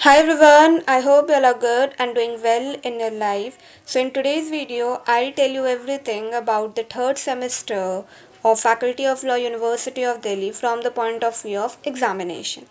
Hi everyone, I hope you all are good and doing well in your life. So in today's video, I'll tell you everything about the third semester of Faculty of Law University of Delhi from the point of view of examination.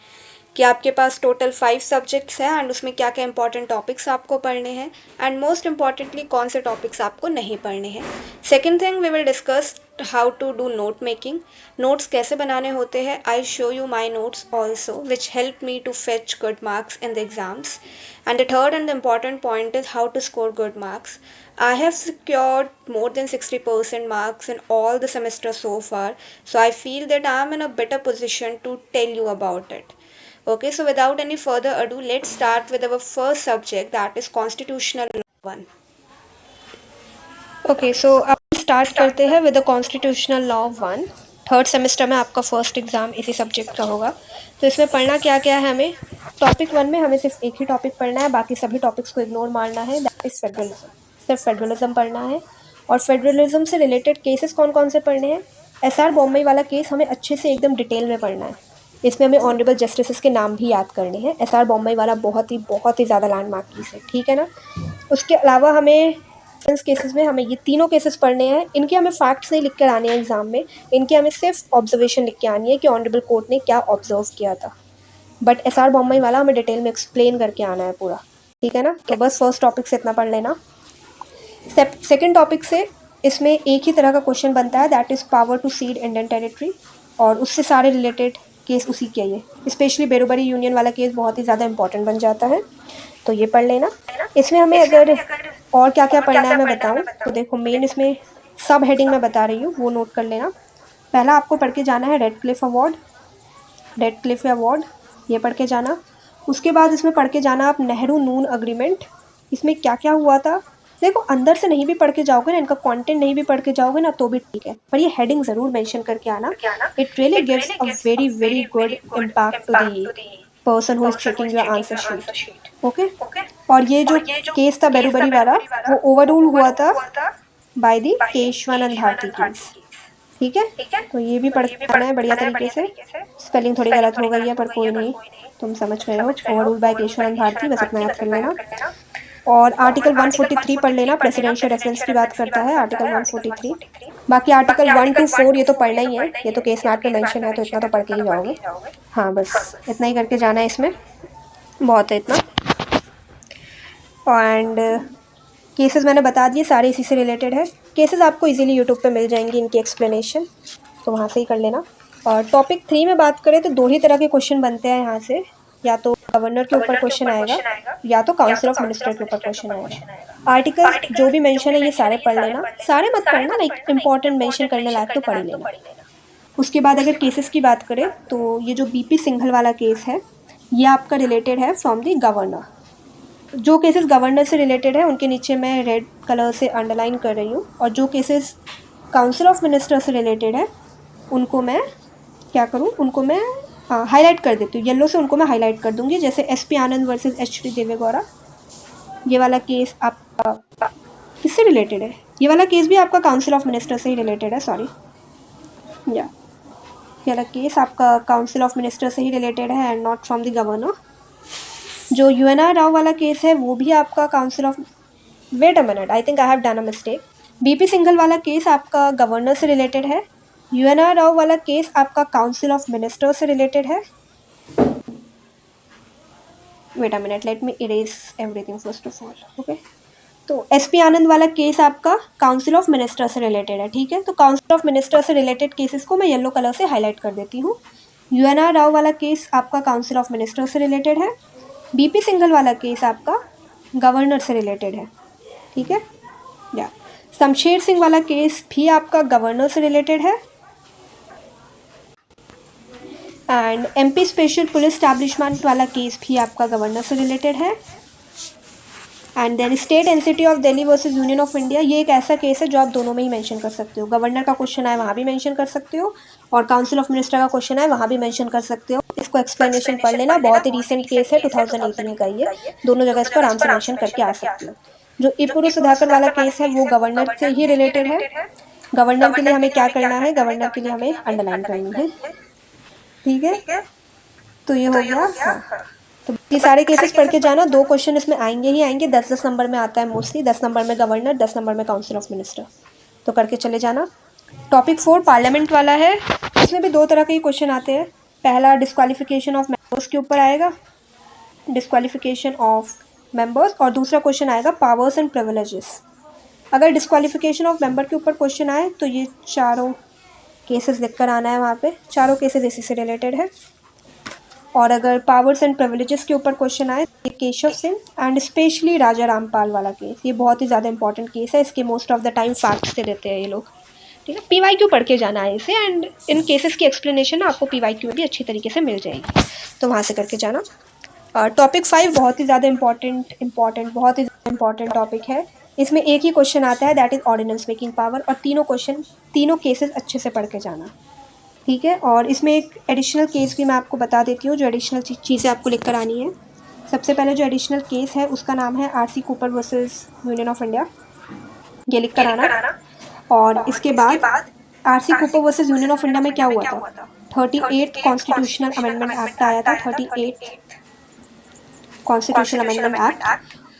कि आपके पास total 5 subjects हैं and उसमें क्या क्या important topics आपको पढ़ने हैं and most importantly कौन से टॉपिक्स आपको नहीं पढ़ने हैं. Second thing we will discuss how to do note making. Notes कैसे बनाने होते हैं. I show you my notes also which help me to fetch good marks in the exams. And the third and the important point is how to score good marks. I have secured more than 60% marks in all the semesters so far, so I feel that I am in a better position to tell you about it. Okay, so without any further ado, let's start with our first subject, that is constitutional law 1. Okay so अब start करते हैं with the constitutional law 1. Third semester में आपका first exam इसी subject का होगा. तो इसमें पढ़ना क्या क्या है हमें. टॉपिक 1 में हमें सिर्फ एक ही टॉपिक पढ़ना है, बाकी सभी टॉपिक्स को इग्नोर मारना है. That is federalism. सिर्फ फेडरलिज्म पढ़ना है. और फेडरलिज्म से रिलेटेड केसेस कौन कौन से पढ़ने हैं. SR बॉम्बे वाला केस हमें अच्छे से एकदम डिटेल में पढ़ना है. इसमें हमें ऑनरेबल जस्टिस के नाम भी याद करने हैं. SR बॉम्बे वाला बहुत ही ज़्यादा लैंडमार्क केस है, ठीक है ना. उसके अलावा हमें केसेस में हमें ये तीनों केसेस पढ़ने हैं. इनके हमें फैक्ट्स नहीं लिख कर आने हैं एग्जाम में. इनके हमें सिर्फ ऑब्जर्वेशन लिख के आनी है कि ऑनरेबल कोर्ट ने क्या ऑब्जर्व किया था. बट SR बॉम्बे वाला हमें डिटेल में एक्सप्लेन करके आना है पूरा, ठीक है ना. तो बस फर्स्ट टॉपिक से इतना पढ़ लेना. सेकेंड टॉपिक से इसमें एक ही तरह का क्वेश्चन बनता है, that is power to cede Indian territory. और उससे सारे रिलेटेड केस उसी के है. स्पेशली बेरोबरी यूनियन वाला केस बहुत ही ज़्यादा इंपॉर्टेंट बन जाता है, तो ये पढ़ लेना. इसमें हमें अगर और क्या क्या पढ़ना है मैं बताऊं तो देखो, मेन इसमें सब हेडिंग मैं बता रही हूँ, वो नोट कर लेना. पहला आपको पढ़ के जाना है रेडक्लिफ अवार्ड, ये पढ़ के जाना. उसके बाद इसमें पढ़ के जाना आप नेहरू नून अग्रीमेंट. इसमें क्या क्या हुआ था. देखो, अंदर से नहीं भी पढ़ के जाओगे ना, इनका कंटेंट नहीं भी पढ़ के जाओगे ना तो भी ठीक है, पर ये हेडिंग ज़रूर मेंशन करके आना. It really gives a very very good impact to the person who is checking your answer sheet. Okay. और ये जो केस था बेरोबरी वाला, वो ओवररूल हुआ था by the Kesavananda Bharati case, ठीक है. तो ये भी पढ़ के आना है बढ़िया तरीके से. स्पेलिंग थोड़ी गलत हो गई है पर कोई नहीं, तुम समझ गए हो. ओवररूल बाय केशवानंद भारती, बस इतना याद कर लेना. और आर्टिकल 143 पढ़ लेना, प्रेसिडेंशियल रेफरेंस की बात करता है आर्टिकल 143. बाकी आर्टिकल 1 to 4 ये तो पढ़ना ही है, ये तो केस मैट में मेंशन है, तो इतना तो पढ़ के ही जाओगे. हाँ, बस इतना ही करके जाना है, इसमें बहुत है इतना. एंड केसेस मैंने बता दिए, सारे इसी से रिलेटेड है. केसेस आपको इजीली यूट्यूब पे मिल जाएंगी, इनकी एक्सप्लेनेशन, तो वहाँ से ही कर लेना. और टॉपिक 3 में बात करें तो दो ही तरह के क्वेश्चन बनते हैं यहाँ से, या तो गवर्नर के ऊपर क्वेश्चन आएगा या तो काउंसिल ऑफ मिनिस्टर के ऊपर क्वेश्चन आएगा. आर्टिकल्स जो भी मेंशन है ये सारे पढ़ लेना. सारे मत पढ़ना, लाइक इंपॉर्टेंट मेंशन करने लायक तो पढ़ ही लेना. उसके बाद अगर केसेस की बात करें तो ये जो BP सिंघल वाला केस है, ये आपका रिलेटेड है फ्रॉम दी गवर्नर. जो केसेस गवर्नर से रिलेटेड है उनके नीचे मैं रेड कलर से अंडरलाइन कर रही हूँ, और जो केसेस काउंसिल ऑफ मिनिस्टर से रिलेटेड है उनको मैं क्या करूँ, उनको मैं हाईलाइट कर देती हूँ. येलो से उनको मैं हाईलाइट कर दूँगी. जैसे SP आनंद वर्सेस HD देवेगौड़ा, ये वाला केस आपका किससे रिलेटेड है. ये वाला केस भी आपका काउंसिल ऑफ मिनिस्टर से ही रिलेटेड है, सॉरी या ये वाला केस आपका काउंसिल ऑफ मिनिस्टर से ही रिलेटेड है and not from the governor. जो UNR राव वाला केस है वो भी आपका council of, wait a minute, I think I have done a mistake. BP Singhal वाला केस आपका गवर्नर से रिलेटेड है. UNR राव वाला केस आपका काउंसिल ऑफ मिनिस्टर से रिलेटेड है. Wait a minute, let me erase everything first of all. Okay, तो SP Anand वाला केस आपका काउंसिल ऑफ मिनिस्टर से रिलेटेड है, ठीक है. तो काउंसिल ऑफ मिनिस्टर से रिलेटेड केसेस को मैं येलो कलर से हाईलाइट कर देती हूँ. UNR राव वाला केस आपका काउंसिल ऑफ मिनिस्टर से रिलेटेड है. BP सिंघल वाला केस आपका गवर्नर से रिलेटेड है, ठीक है. या शमशेर सिंह वाला केस भी आपका गवर्नर से रिलेटेड है. And MP special police establishment वाला केस भी आपका गवर्नर से रिलेटेड है. And then state NCT of Delhi versus union of India, ये एक ऐसा केस है जो आप दोनों में ही मेंशन कर सकते हो. गवर्नर का क्वेश्चन आए वहाँ भी मेंशन कर सकते हो, और काउंसिल ऑफ मिनिस्टर का क्वेश्चन आए वहाँ भी मेंशन कर सकते हो. इसको एक्सप्लेनेशन पढ़ लेना, बहुत ही रिसेंट केस है, 2018 का. ये दोनों जगह इस पर आराम से मेंशन करके आ सकते हो. जो इपुरु सुधाकर वाला केस है वो गवर्नर से ही रिलेटेड है. गवर्नर के लिए हमें क्या करना है, गवर्नर के लिए हमें अंडरलाइन करनी है, ठीक है. तो ये हो गया. हाँ, तो ये सारे केसेस पढ़ के जाना। 2 क्वेश्चन इसमें आएंगे ही आएंगे, 10-10 नंबर में आता है मोस्टली। 10 नंबर में गवर्नर, 10 नंबर में काउंसिल ऑफ मिनिस्टर, तो करके चले जाना। टॉपिक 4 पार्लियामेंट वाला है। इसमें भी 2 तरह के क्वेश्चन आते हैं। पहला डिस्क्वालिफिकेशन ऑफ मेंबर्स के ऊपर आएगा, डिस्क्वालिफिकेशन ऑफ मेंबर्स, और दूसरा क्वेश्चन आएगा पावर्स एंड प्रिविलेजेस। अगर डिस्क्वालिफिकेशन ऑफ मेंबर के ऊपर क्वेश्चन आए तो ये चारों केसेस लिख कर आना है वहाँ पे, चारों केसेस इसी से रिलेटेड है। और अगर पावर्स एंड प्रिविलेजेस के ऊपर क्वेश्चन आए तो ये केशव सिंह एंड स्पेशली राजा रामपाल वाला केस, ये बहुत ही ज़्यादा इंपॉर्टेंट केस है। इसके most of the time facts से देते हैं ये लोग, ठीक है। PYQ पढ़ के जाना है इसे, एंड इन केसेस की एक्सप्लेनेशन आपको PYQ में भी अच्छी तरीके से मिल जाएगी, तो वहाँ से करके जाना। टॉपिक 5 बहुत ही ज़्यादा बहुत ही ज़्यादा इंपॉर्टेंट टॉपिक है। इसमें एक ही क्वेश्चन आता है, that is ordinance making power, और तीनों केसेस अच्छे से पढ़ के जाना, ठीक है। और इसमें एक एडिशनल केस भी मैं आपको बता देती हूँ, जो एडिशनल चीज़ें आपको लिख कर आनी है। सबसे पहले जो एडिशनल केस है उसका नाम है RC Cooper versus union of India, ये लिख कर आना। और इसके बाद RC Cooper versus union of India में क्या हुआ था, 38 कॉन्स्टिट्यूशनल अमेंडमेंट एक्ट आया था, 38 कॉन्स्टिट्यूशनल अमेंडमेंट एक्ट,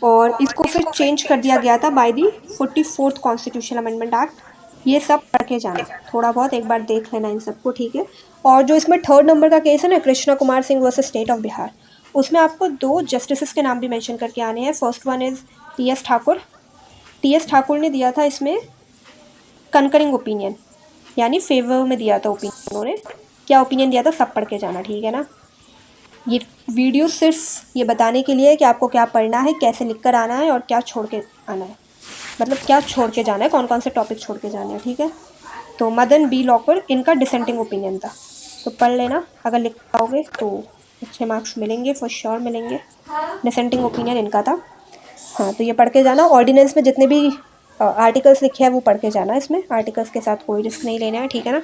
और इसको फिर चेंज कर दिया गया था by the 44th constitutional amendment act. ये सब पढ़ के जाना, थोड़ा बहुत एक बार देख लेना इन सबको, ठीक है। और जो इसमें 3rd नंबर का केस है ना, Krishna Kumar Singh versus state of Bihar, उसमें आपको 2 जस्टिसेस के नाम भी मेंशन करके आने हैं। First one is TS Thakur. TS Thakur ने दिया था इसमें कंकरिंग ओपिनियन, यानी फेवर में दिया था ओपिनियन। उन्होंने क्या ओपिनियन दिया था सब पढ़ के जाना, ठीक है ना। ये वीडियो सिर्फ ये बताने के लिए है कि आपको क्या पढ़ना है, कैसे लिख कर आना है, और क्या छोड़ के आना है, मतलब क्या छोड़ के जाना है, कौन कौन से टॉपिक छोड़ के जाने हैं, ठीक है। तो मदन B लॉकर, इनका डिसेंटिंग ओपिनियन था, तो पढ़ लेना। अगर लिख पाओगे तो अच्छे मार्क्स मिलेंगे, फॉर श्योर मिलेंगे। डिसेंटिंग ओपिनियन इनका था, हाँ, तो ये पढ़ के जाना। ऑर्डिनेंस में जितने भी आर्टिकल्स लिखे हैं वो पढ़ के जाना। इसमें आर्टिकल्स के साथ कोई रिस्क नहीं लेना है, ठीक है ना।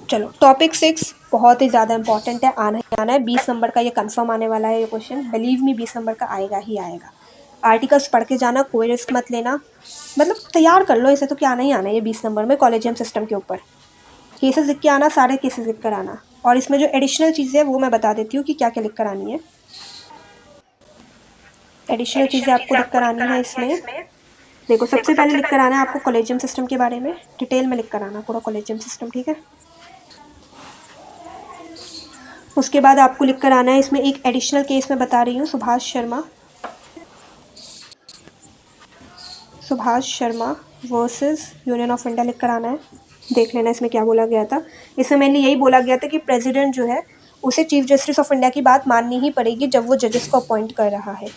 चलो टॉपिक 6 बहुत ही ज़्यादा इंपॉर्टेंट है, आना ही आना है। 20 नंबर का ये कंफर्म आने वाला है ये क्वेश्चन, बिलीव मी 20 नंबर का आएगा ही आएगा। आर्टिकल्स पढ़ के जाना, कोई रिस्क मत लेना, मतलब तैयार कर लो इसे, तो क्या आना ही आना है ये 20 नंबर में। कॉलेजियम सिस्टम के ऊपर केसेस लिख के आना, सारे केसेस लिख कर आना। और इसमें जो एडिशनल चीज़ें हैं वो मैं बता देती हूँ कि क्या क्या लिख कर आनी है। एडिशनल चीज़ें आपको लिख कर आनी है इसमें, देखो सबसे पहले लिख कर आना है आपको कॉलेजियम सिस्टम के बारे में, डिटेल में लिख कर आना पूरा कॉलेजियम सिस्टम, ठीक है। उसके बाद आपको लिख कर आना है इसमें एक एडिशनल केस मैं बता रही हूँ, Subhash Sharma versus union of India लिख कर आना है। देख लेना इसमें क्या बोला गया था। इसमें मेनली यही बोला गया था कि प्रेसिडेंट जो है उसे चीफ जस्टिस ऑफ इंडिया की बात माननी ही पड़ेगी जब वो जजेस को अपॉइंट कर रहा है।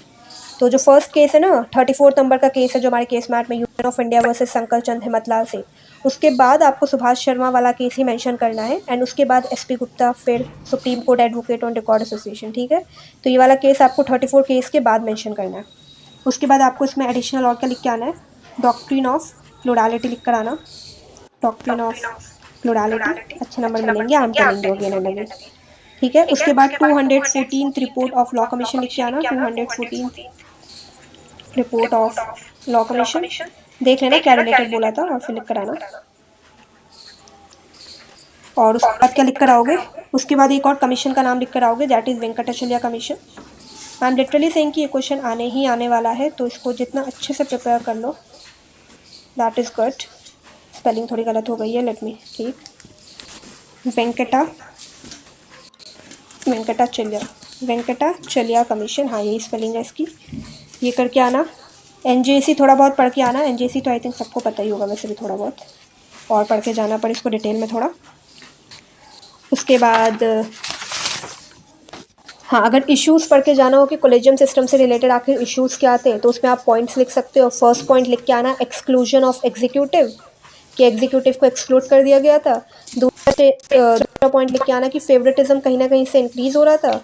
तो जो फर्स्ट केस है ना, 34 नंबर का केस है जो हमारे केस मैट में, Union of India versus Shankar Chand Himmatlal से, उसके बाद आपको सुभाष शर्मा वाला केस ही मेंशन करना है, एंड उसके बाद SP गुप्ता, फिर supreme court advocate on record association, ठीक है। तो ये वाला केस आपको 34 केस के बाद मेंशन करना है। उसके बाद आपको इसमें एडिशनल और क्या लिख के आना है, डॉक्ट्रिन ऑफ प्लुरालिटी लिख कर आना। डॉक्ट्रिन ऑफ प्लुरालिटी, अच्छे नंबर मिलेंगे, I am telling you again and again, ठीक है। उसके बाद 214th report of law commission लिख के आना, 214th report of law commission, देख लेना क्या रिलेटेड बोला था, और फिर लिख कर आना। और उसके बाद क्या लिख कर आओगे, उसके बाद एक और कमीशन का नाम लिख कर आओगे, that is Venkatachaliah commission. I am literally saying कि ये क्वेश्चन आने ही आने वाला है, तो इसको जितना अच्छे से प्रिपेयर कर लो, दैट इज़ गुड। स्पेलिंग थोड़ी गलत हो गई है, लेट मी ठीक, वेंकटाचलैया कमीशन, हाँ यही स्पेलिंग है इसकी, ये करके आना। NJC थोड़ा बहुत पढ़ के आना, NJC तो आई थिंक सबको पता ही होगा वैसे भी, थोड़ा बहुत और पढ़ के जाना पर इसको डिटेल में थोड़ा। उसके बाद हाँ, अगर इश्यूज़ पढ़ के जाना हो कि कॉलेजियम सिस्टम से रिलेटेड आखिर इश्यूज़ क्या आते हैं, तो उसमें आप पॉइंट्स लिख सकते हो। फर्स्ट पॉइंट लिख के आना, एक्सक्लूजन ऑफ एग्जीक्यूटिव, कि एग्जीक्यूटिव को एक्सक्लूड कर दिया गया था। दूसरा पॉइंट लिख के आना कि फेवरेटिज्म कहीं ना कहीं से इंक्रीज़ हो रहा था।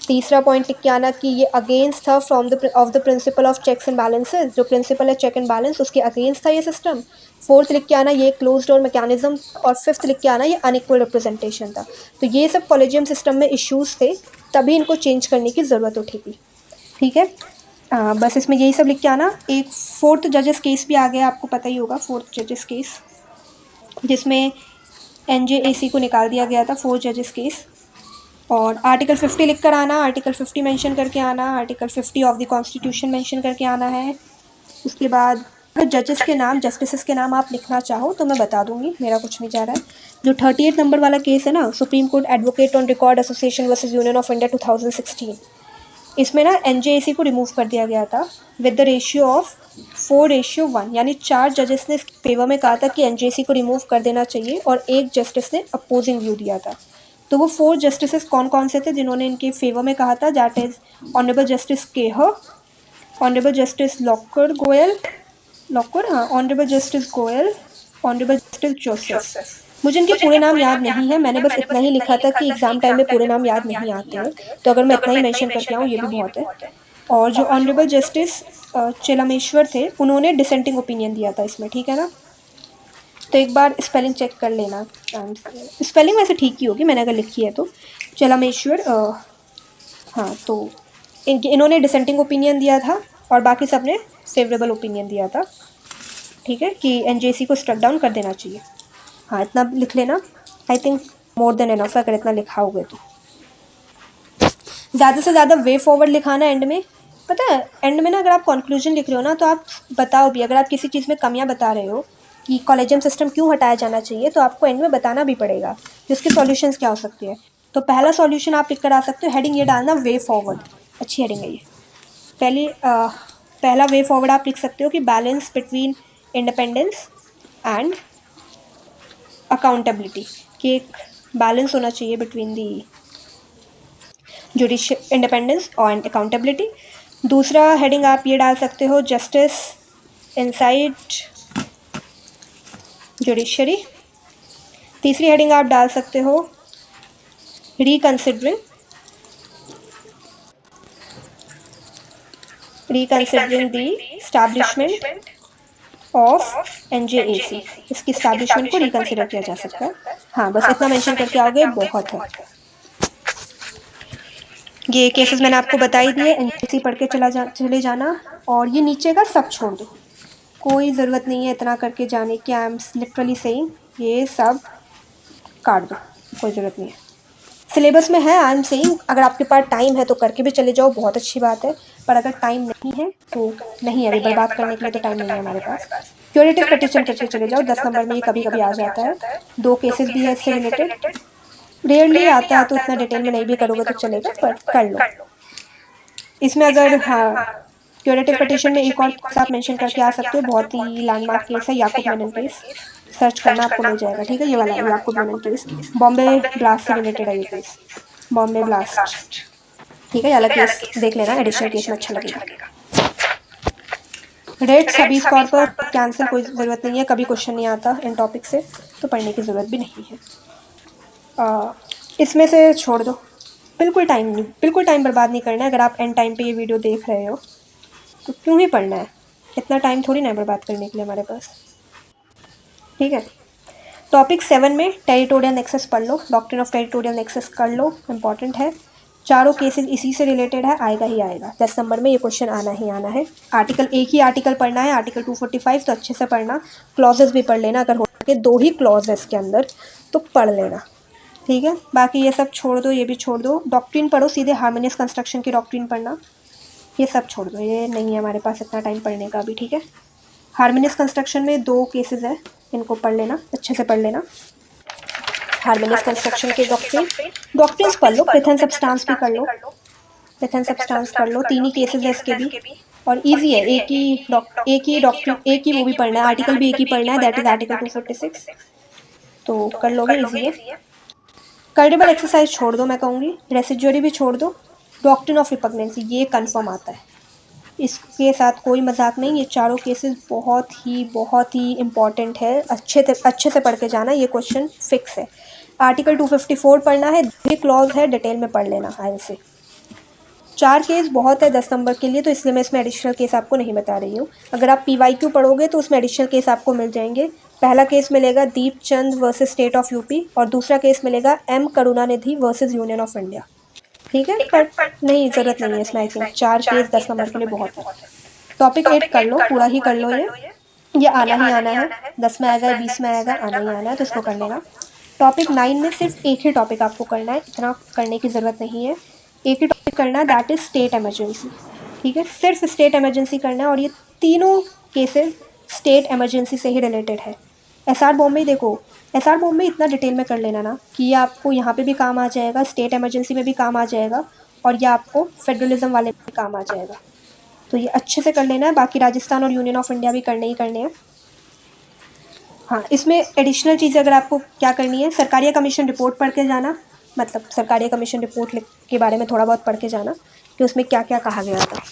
तीसरा पॉइंट लिख के आना कि ये अगेंस्ट था of the principle of checks and balances, जो प्रिंसिपल है चेक एंड बैलेंस उसके अगेंस्ट था ये सिस्टम। फोर्थ लिख के आना ये क्लोज डोर मैकेनिज्म, और फिफ्थ लिख के आना ये अनइक्वल रिप्रेजेंटेशन था। तो ये सब कॉलेजियम सिस्टम में इश्यूज़ थे, तभी इनको चेंज करने की ज़रूरत उठी थी, ठीक है। बस इसमें यही सब लिख के आना। एक 4th जजेस केस भी आ गया, आपको पता ही होगा 4th जजेस केस, जिसमें NJAC को निकाल दिया गया था, 4 जजेस केस। और आर्टिकल 50 लिख कर आना, आर्टिकल 50 मेंशन करके आना, article 50 of the constitution mention करके आना है। उसके बाद अगर जजेस के नाम, जस्टिसेस के नाम आप लिखना चाहो तो मैं बता दूंगी, मेरा कुछ नहीं जा रहा है। जो 38 नंबर वाला केस है ना, supreme court advocate on record association versus union of India 2016, इसमें ना एनजेएसी को रिमूव कर दिया गया था विद द रेशियो ऑफ 4:1, यानी 4 जजेस ने इसके फेवर में कहा था कि एनजेएसी को रिमूव कर देना चाहिए और एक जस्टिस ने अपोजिंग व्यू दिया था। तो वो 4 जस्टिसेस कौन कौन से थे जिन्होंने इनके फेवर में कहा था? That is honourable justice Kehar, honourable justice locker Goyal, honourable justice Goyal, honourable justice Joseph. मुझे इनके पूरे नाम याद नहीं है, मैंने बस इतना ही लिखा था कि एग्ज़ाम टाइम में पूरे नाम याद नहीं आते हैं, तो अगर मैं इतना ही मेंशन करके आऊँ ये भी बहुत है। और जो ऑनरेबल जस्टिस चेलामेश्वर थे, उन्होंने डिसेंटिंग ओपिनियन दिया था इसमें, ठीक है ना। तो एक बार स्पेलिंग चेक कर लेना, स्पेलिंग वैसे ठीक ही होगी मैंने अगर लिखी है तो। चेलामेश्वर, हाँ, तो इन्होंने डिसेंटिंग ओपिनियन दिया था और बाकी सब ने फेवरेबल ओपिनियन दिया था, ठीक है, कि एनजेसी को स्ट्रक डाउन कर देना चाहिए। हाँ, इतना लिख लेना, I think more than enough अगर इतना लिखा होगा तो। ज़्यादा से ज़्यादा वे फॉरवर्ड लिखाना एंड में, पता है एंड में ना अगर आप कंक्लूजन लिख रहे हो ना तो आप बताओ भी, अगर आप किसी चीज़ में कमियां बता रहे हो कि कॉलेजियम सिस्टम क्यों हटाया जाना चाहिए, तो आपको एंड में बताना भी पड़ेगा कि उसके सॉल्यूशंस क्या हो सकते हैं। तो पहला सॉल्यूशन आप लिख कर आ सकते हो, हेडिंग ये डालना वे फॉरवर्ड, अच्छी हेडिंग है ये। पहला वे फॉरवर्ड आप लिख सकते हो कि balance between independence and accountability, कि एक बैलेंस होना चाहिए बिटवीन दी जुडिशियल इंडिपेंडेंस और अकाउंटेबिलिटी। दूसरा हेडिंग आप ये डाल सकते हो, जस्टिस इनसाइड जुडिशरी। तीसरी हेडिंग आप डाल सकते हो, reconsidering the establishment of NJAC, इसकी एस्टैब्लिशमेंट को रिकंसिडर किया जा सकता है। हाँ, बस इतना मेंशन करके आओगे बहुत है। ये केसेस मैंने आपको बता ही दिए, एनजेएसी पढ़ के चले जाना। और ये नीचे का सब छोड़ दो, कोई ज़रूरत नहीं है इतना करके जाने की। आई एम लिटरली सेइंग ये सब काट दो, कोई ज़रूरत नहीं है। सिलेबस में है, आई एम सेइंग अगर आपके पास टाइम है तो करके भी चले जाओ, बहुत अच्छी बात है, पर अगर टाइम नहीं है तो नहीं है, अभी बर्बाद करने के लिए तो टाइम नहीं है हमारे पास। क्यूरेटिव पिटीशन करके चले जाओ, 10 नंबर में ये कभी कभी आ जाता है, 2 केसेस भी है इससे रिलेटेड, रेयरली आता है तो इतना डिटेल में नहीं भी करोगे तो चलेगा, पर कर लो इसमें। अगर हाँ, क्यूरेटिव पिटीशन में एक और केस आप मेंशन करके आ सकते हो, बहुत ही लैंडमार्क केस है, याकूब मेनन केस, सर्च करना आपको मिल जाएगा, ठीक है, ये वाला याकूब मेनन केस, बॉम्बे ब्लास्ट से रिलेटेड है ये केस, बॉम्बे ब्लास्ट, ठीक है, ये वाला केस देख लेना, एडिशनल केस में अच्छा लगेगा। रेट हबीज कॉर्पर कैंसिल, कोई ज़रूरत नहीं है, कभी क्वेश्चन नहीं आता इन टॉपिक से, तो पढ़ने की ज़रूरत भी नहीं है। इसमें से छोड़ दो, बिल्कुल टाइम बर्बाद नहीं करना है। अगर आप एंड टाइम पे ये वीडियो देख रहे हो तो क्यों ही पढ़ना है, इतना टाइम थोड़ी ना बर्बाद करने के लिए हमारे पास, ठीक है। टॉपिक 7 में टेरिटोरियल नेक्सस पढ़ लो, डॉक्ट्रिन ऑफ टेरिटोरियल नेक्सस कर लो, इंपॉर्टेंट है। चारों केसेस इसी से रिलेटेड है, आएगा ही आएगा, 10 नंबर में ये क्वेश्चन आना ही आना है। एक ही आर्टिकल पढ़ना है, आर्टिकल 245, तो अच्छे से पढ़ना, क्लॉजेस भी पढ़ लेना, अगर हो सके 2 ही क्लॉज है इसके अंदर तो पढ़ लेना, ठीक है। बाकी ये सब छोड़ दो, ये भी छोड़ दो, डॉक्ट्रिन पढ़ो, सीधे हार्मोनियस कंस्ट्रक्शन की डॉक्ट्रिन पढ़ना, ये सब छोड़ दो, ये नहीं है हमारे पास इतना टाइम पढ़ने का भी, ठीक है। हार्मोनियस कंस्ट्रक्शन में 2 केसेस है, इनको पढ़ लेना, अच्छे से पढ़ लेना। हार्मोनियस कंस्ट्रक्शन के डॉक्ट्रिन्स पढ़ लो, पिथ एंड सब्सटेंस भी कर लो, पिथ एंड सब्सटेंस कर लो, 3 ही केसेस है इसके भी, और इजी है, एक ही डॉक्ट्रिन, एक ही वो भी पढ़ना है, आर्टिकल भी एक ही पढ़ना है, दैट इज आर्टिकल 246, तो कर लोगे, इजी है। कर्डिबल एक्सरसाइज छोड़ दो, मैं कहूँगी रेसिजुअरी भी छोड़ दो, डॉक्ट्रिन ऑफ रिपग्नेंसी ये कंफर्म आता है, इसके साथ कोई मजाक नहीं, ये चारों केसेस बहुत ही इंपॉर्टेंट है, अच्छे से पढ़ के जाना, ये क्वेश्चन फिक्स है। आर्टिकल 254 पढ़ना है, 2 क्लॉज है, डिटेल में पढ़ लेना आए से। 4 केस बहुत है 10 नंबर के लिए, तो इसलिए मैं इसमें एडिशनल केस आपको नहीं बता रही हूँ। अगर आप PYQ पढ़ोगे तो उसमें एडिशनल केस आपको मिल जाएंगे। पहला केस मिलेगा दीप चंद वर्सेस स्टेट ऑफ यूपी, और दूसरा केस मिलेगा M Karunanidhi versus union of India, ठीक है, पर नहीं, ज़रूरत नहीं है इसमें, आई थिंक 4 केस 10 नंबर के लिए बहुत है। टॉपिक 8 कर लो, पूरा ही कर लो, ये आना ही आना है, 10 में आएगा, 20 में आएगा, आना ही आना है, तो इसको कर लेना। टॉपिक 9 में सिर्फ एक ही टॉपिक आपको करना है, इतना करने की ज़रूरत नहीं है। एक ही टॉपिक करना है, दैट इज़ स्टेट इमरजेंसी। ठीक है, सिर्फ स्टेट इमरजेंसी करना है और ये तीनों केसेस स्टेट इमरजेंसी से ही रिलेटेड है। एसआर बॉम्ब में देखो, एसआर बॉम्ब में इतना डिटेल में कर लेना ना कि ये आपको यहाँ पे भी काम आ जाएगा, स्टेट इमरजेंसी में भी काम आ जाएगा और ये आपको फेडरलिज्म वाले में भी काम आ जाएगा। तो ये अच्छे से कर लेना है। बाकी राजस्थान और यूनियन ऑफ इंडिया भी करने ही करने हैं। हाँ, इसमें एडिशनल चीज़ें अगर आपको क्या करनी है, सरकारिया कमीशन रिपोर्ट पढ़ के जाना, मतलब सरकारिया कमीशन रिपोर्ट के बारे में थोड़ा बहुत पढ़ के जाना कि उसमें क्या क्या कहा गया था।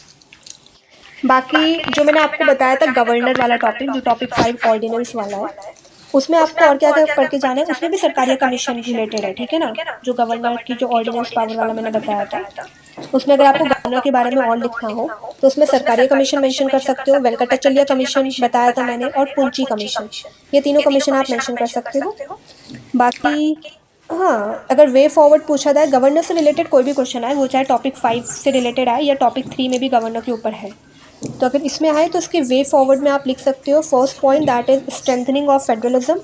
बाकी जो मैंने आपको बताया था गवर्नर वाला टॉपिक, जो टॉपिक 5 ऑर्डिनेंस वाला है, उसमें आपको और क्या क्या पढ़ के जाना है, उसमें भी सरकारिया कमीशन रिलेटेड है। ठीक है ना, जो गवर्नर की जो ऑर्डिनेंस पावर वाला मैंने बताया था, उसमें अगर आपको गवर्नर के बारे में और लिखना हो तो उसमें सरकारिया कमीशन मेंशन कर सकते हो, वेंकटाचलम कमीशन बताया था मैंने, और पुंची कमीशन, ये तीनों कमीशन आप मेंशन कर सकते हो। बाकी हाँ, अगर वे फॉरवर्ड पूछा जाए गवर्नर से रिलेटेड कोई भी क्वेश्चन आए, वो चाहे टॉपिक 5 से रिलेटेड आए या टॉपिक 3 में भी गवर्नर के ऊपर है, तो अगर इसमें आए तो इसके वे फॉरवर्ड में आप लिख सकते हो first point that is strengthening of federalism,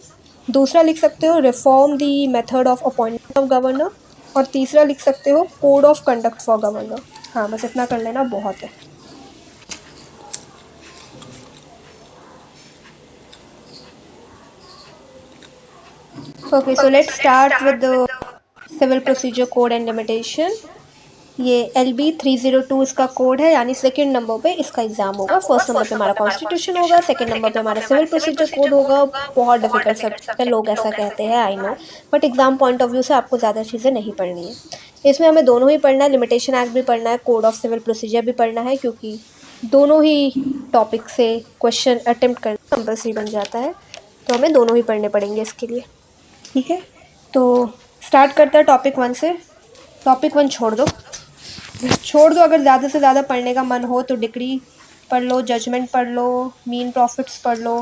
दूसरा लिख सकते हो reform the method of appointment of governor, और तीसरा लिख सकते हो code of conduct for governor. हाँ, बस इतना कर लेना, बहुत है। Okay, so let's start with the civil procedure code and limitation. ये LB 302 इसका कोड है, यानी सेकंड नंबर पे इसका एग्जाम होगा। फर्स्ट नंबर पे हमारा कॉन्स्टिट्यूशन होगा, सेकंड नंबर पे हमारा सिविल प्रोसीजर कोड होगा। बहुत डिफिकल्ट सब्जेक्ट है, लोग ऐसा कहते हैं, I know, but exam point of view से आपको ज़्यादा चीज़ें नहीं पढ़नी है। इसमें हमें दोनों ही पढ़ना है, लिमिटेशन एक्ट भी पढ़ना है, कोड ऑफ सिविल प्रोसीजर भी पढ़ना है, क्योंकि दोनों ही टॉपिक से क्वेश्चन अटेम्प्ट करना कंपल्सरी बन जाता है, तो हमें दोनों ही पढ़ने पड़ेंगे इसके लिए। ठीक है, तो स्टार्ट करता है टॉपिक 1 से। टॉपिक 1 छोड़ दो, अगर ज़्यादा से ज़्यादा पढ़ने का मन हो तो डिक्री पढ़ लो, जजमेंट पढ़ लो, मीन प्रॉफिट्स पढ़ लो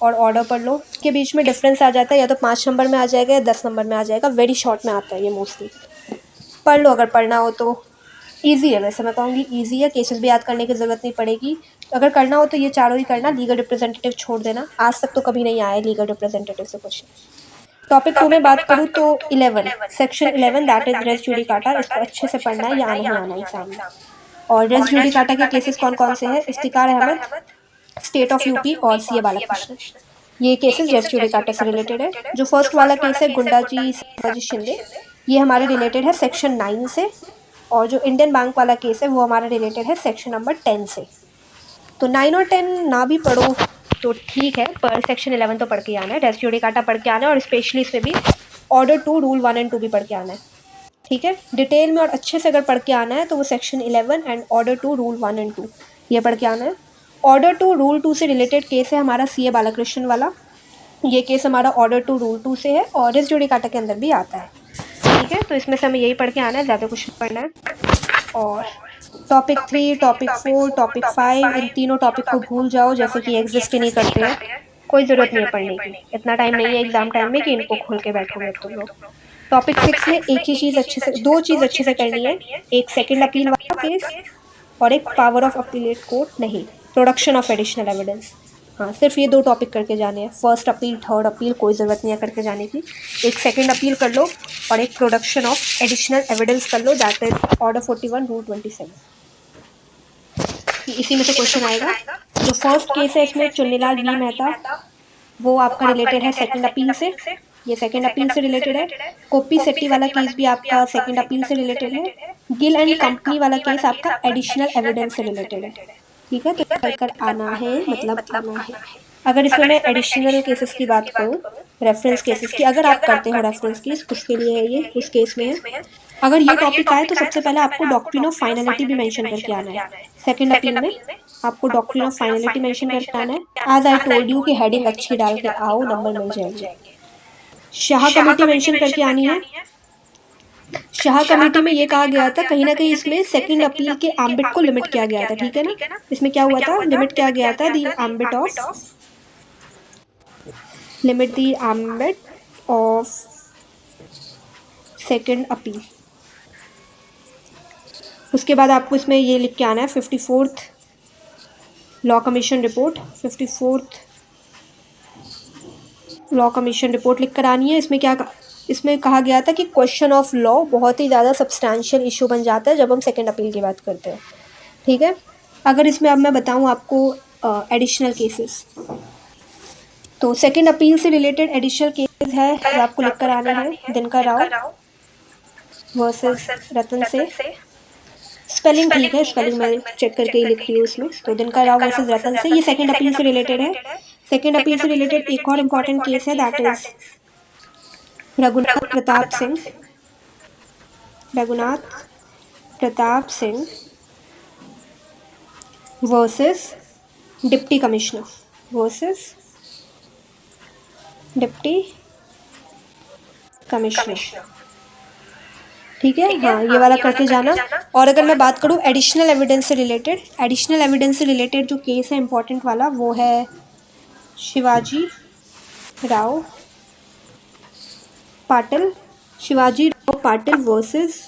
और ऑर्डर पढ़ लो। के बीच में डिफरेंस आ जाता है, या तो 5 नंबर में आ जाएगा या 10 नंबर में आ जाएगा, वेरी शॉर्ट में आता है ये मोस्टली। पढ़ लो अगर पढ़ना हो तो, ईजी है, वैसे मैं कहूँगी ईजी है, केसेस भी याद करने की ज़रूरत नहीं पड़ेगी। तो अगर करना हो तो ये चारों ही करना, लीगल रिप्रेजेंटेटिव छोड़ देना, आज तक तो कभी नहीं आया लीगल रिप्रेजेंटेटिव से क्वेश्चन। टॉपिक 2 में बात करूँ तो 11 section 11 that is res judicata, इसको अच्छे से पढ़ना है, या नहीं आना एग्जाम में। और रेस जुडिकाटा के केसेस कौन कौन से हैं, Iftikhar Ahmed, state of UP और सीए बालाकृष्णन, ये केसेस रेस जुडिकाटा से रिलेटेड है। जो फर्स्ट वाला केस है गुंडाजी संभाजी शिंदे, ये हमारे रिलेटेड है सेक्शन 9 से, और जो इंडियन बैंक वाला केस है वो हमारा रिलेटेड है सेक्शन नंबर 10 से। तो 9 और 10 ना भी पढ़ो तो ठीक है, पर सेक्शन 11 तो पढ़ के आना है, रेस जुडिकाटा पढ़ के आना है, और स्पेशली इसमें भी ऑर्डर 2 रूल 1 एंड 2 भी पढ़ के आना है। ठीक है, डिटेल में और अच्छे से अगर पढ़ के आना है तो वो section 11 and order 2 rule 1 and 2 ये पढ़ के आना है। ऑर्डर 2 रूल 2 से रिलेटेड केस है हमारा सीए बालाकृष्णन वाला, ये केस हमारा ऑर्डर 2 रूल 2 से है और रेस जुडिकाटा के अंदर भी आता है। ठीक है, तो इसमें से हमें यही पढ़ के आना है, ज़्यादा कुछ पढ़ना है। और टॉपिक 3, टॉपिक 4, टॉपिक 5, इन तीनों टॉपिक को भूल जाओ, जैसे कि एग्जिस्ट ही नहीं करते हैं, कोई ज़रूरत नहीं है पढ़ने की, इतना टाइम नहीं है एग्जाम टाइम में कि इनको खोल के बैठोगे तुम लोग। टॉपिक 6 में एक ही चीज़ अच्छे से, दो चीज़ अच्छे से करनी है, एक सेकंड अपील वाला केस और एक पावर ऑफ अपीलेट कोर्ट, नहीं प्रोडक्शन ऑफ एडिशनल एविडेंस। हाँ, सिर्फ ये 2 टॉपिक करके जाने हैं, फर्स्ट अपील थर्ड अपील कोई ज़रूरत नहीं है करके जाने की, एक सेकंड अपील कर लो और एक प्रोडक्शन ऑफ एडिशनल एविडेंस कर लो, दैट इज ऑर्डर 41 रूल 27। इसी में से क्वेश्चन आएगा। जो फर्स्ट केस है इसमें चुन्नीलाल वी मेहता, वो आपका रिलेटेड है सेकंड अपील से, ये सेकंड अपील से रिलेटेड है। कोप्पी सेट्टी वाला केस भी आपका सेकंड अपील से रिलेटेड है। गिल एंड कंपनी वाला केस आपका एडिशनल एविडेंस से रिलेटेड है। ठीक है, तो कर आना है, मतलब आना है। अगर इसमें मैं एडिशनल केसेस की बात करूँ, रेफरेंस केसेस की, अगर आप करते हो रेफरेंस केस, उसके लिए है ये, उस केस में है। अगर ये टॉपिक आए तो सबसे पहले आपको डॉक्ट्रिन ऑफ फाइनलिटी भी मेंशन करके आना है। सेकंड अपील में आपको डॉक्ट्रिन ऑफ फाइनलिटी मेंशन करके आना है। एज आई टोल्ड यू कि हेडिंग अच्छी डाल के आओ, नंबर मिल जाएंगे। शाह कमेटी मेंशन करके आनी है। शाह कमेटी में ये कहा गया था, कहीं ना कहीं इसमें सेकंड अपील के एम्बिट को लिमिट किया गया था। ठीक है ना, इसमें क्या हुआ था, लिमिट किया गया था दी ambit of, limit the ambit of second appeal. उसके बाद आपको इसमें ये लिख के आना है 54th law commission report, 54th law commission report लिख कर आनी है। इसमें क्या, इसमें कहा गया था कि क्वेश्चन ऑफ लॉ बहुत ही ज़्यादा सब्सटैंशियल इशू बन जाता है जब हम सेकेंड अपील की बात करते हैं, ठीक है। अगर इसमें अब मैं बताऊँ आपको एडिशनल केसेस, तो सेकेंड अपील से रिलेटेड एडिशनल केसेस है जो आपको लिख कर आने हैं। दिनकर राव वर्सेस रतन से, स्पेलिंग ठीक है, स्पेलिंग मैं चेक करके ही लिख रही हूँ उसमें। तो दिनकर राव वर्सेस रतन से, ये सेकेंड अपील से रिलेटेड है। सेकेंड अपील से रिलेटेड एक और इम्पॉर्टेंट केस है, that is Raghunath Pratap Singh, Raghunath Pratap Singh versus deputy commissioner, versus deputy commissioner, ठीक है। हाँ, ये वाला करके जाना। और अगर मैं बात करूँ एडिशनल एविडेंस से रिलेटेड, एडिशनल एविडेंस से रिलेटेड जो केस है इम्पोर्टेंट वाला, वो है शिवाजी राव पाटिल, शिवाजी राव पाटिल वर्सेस,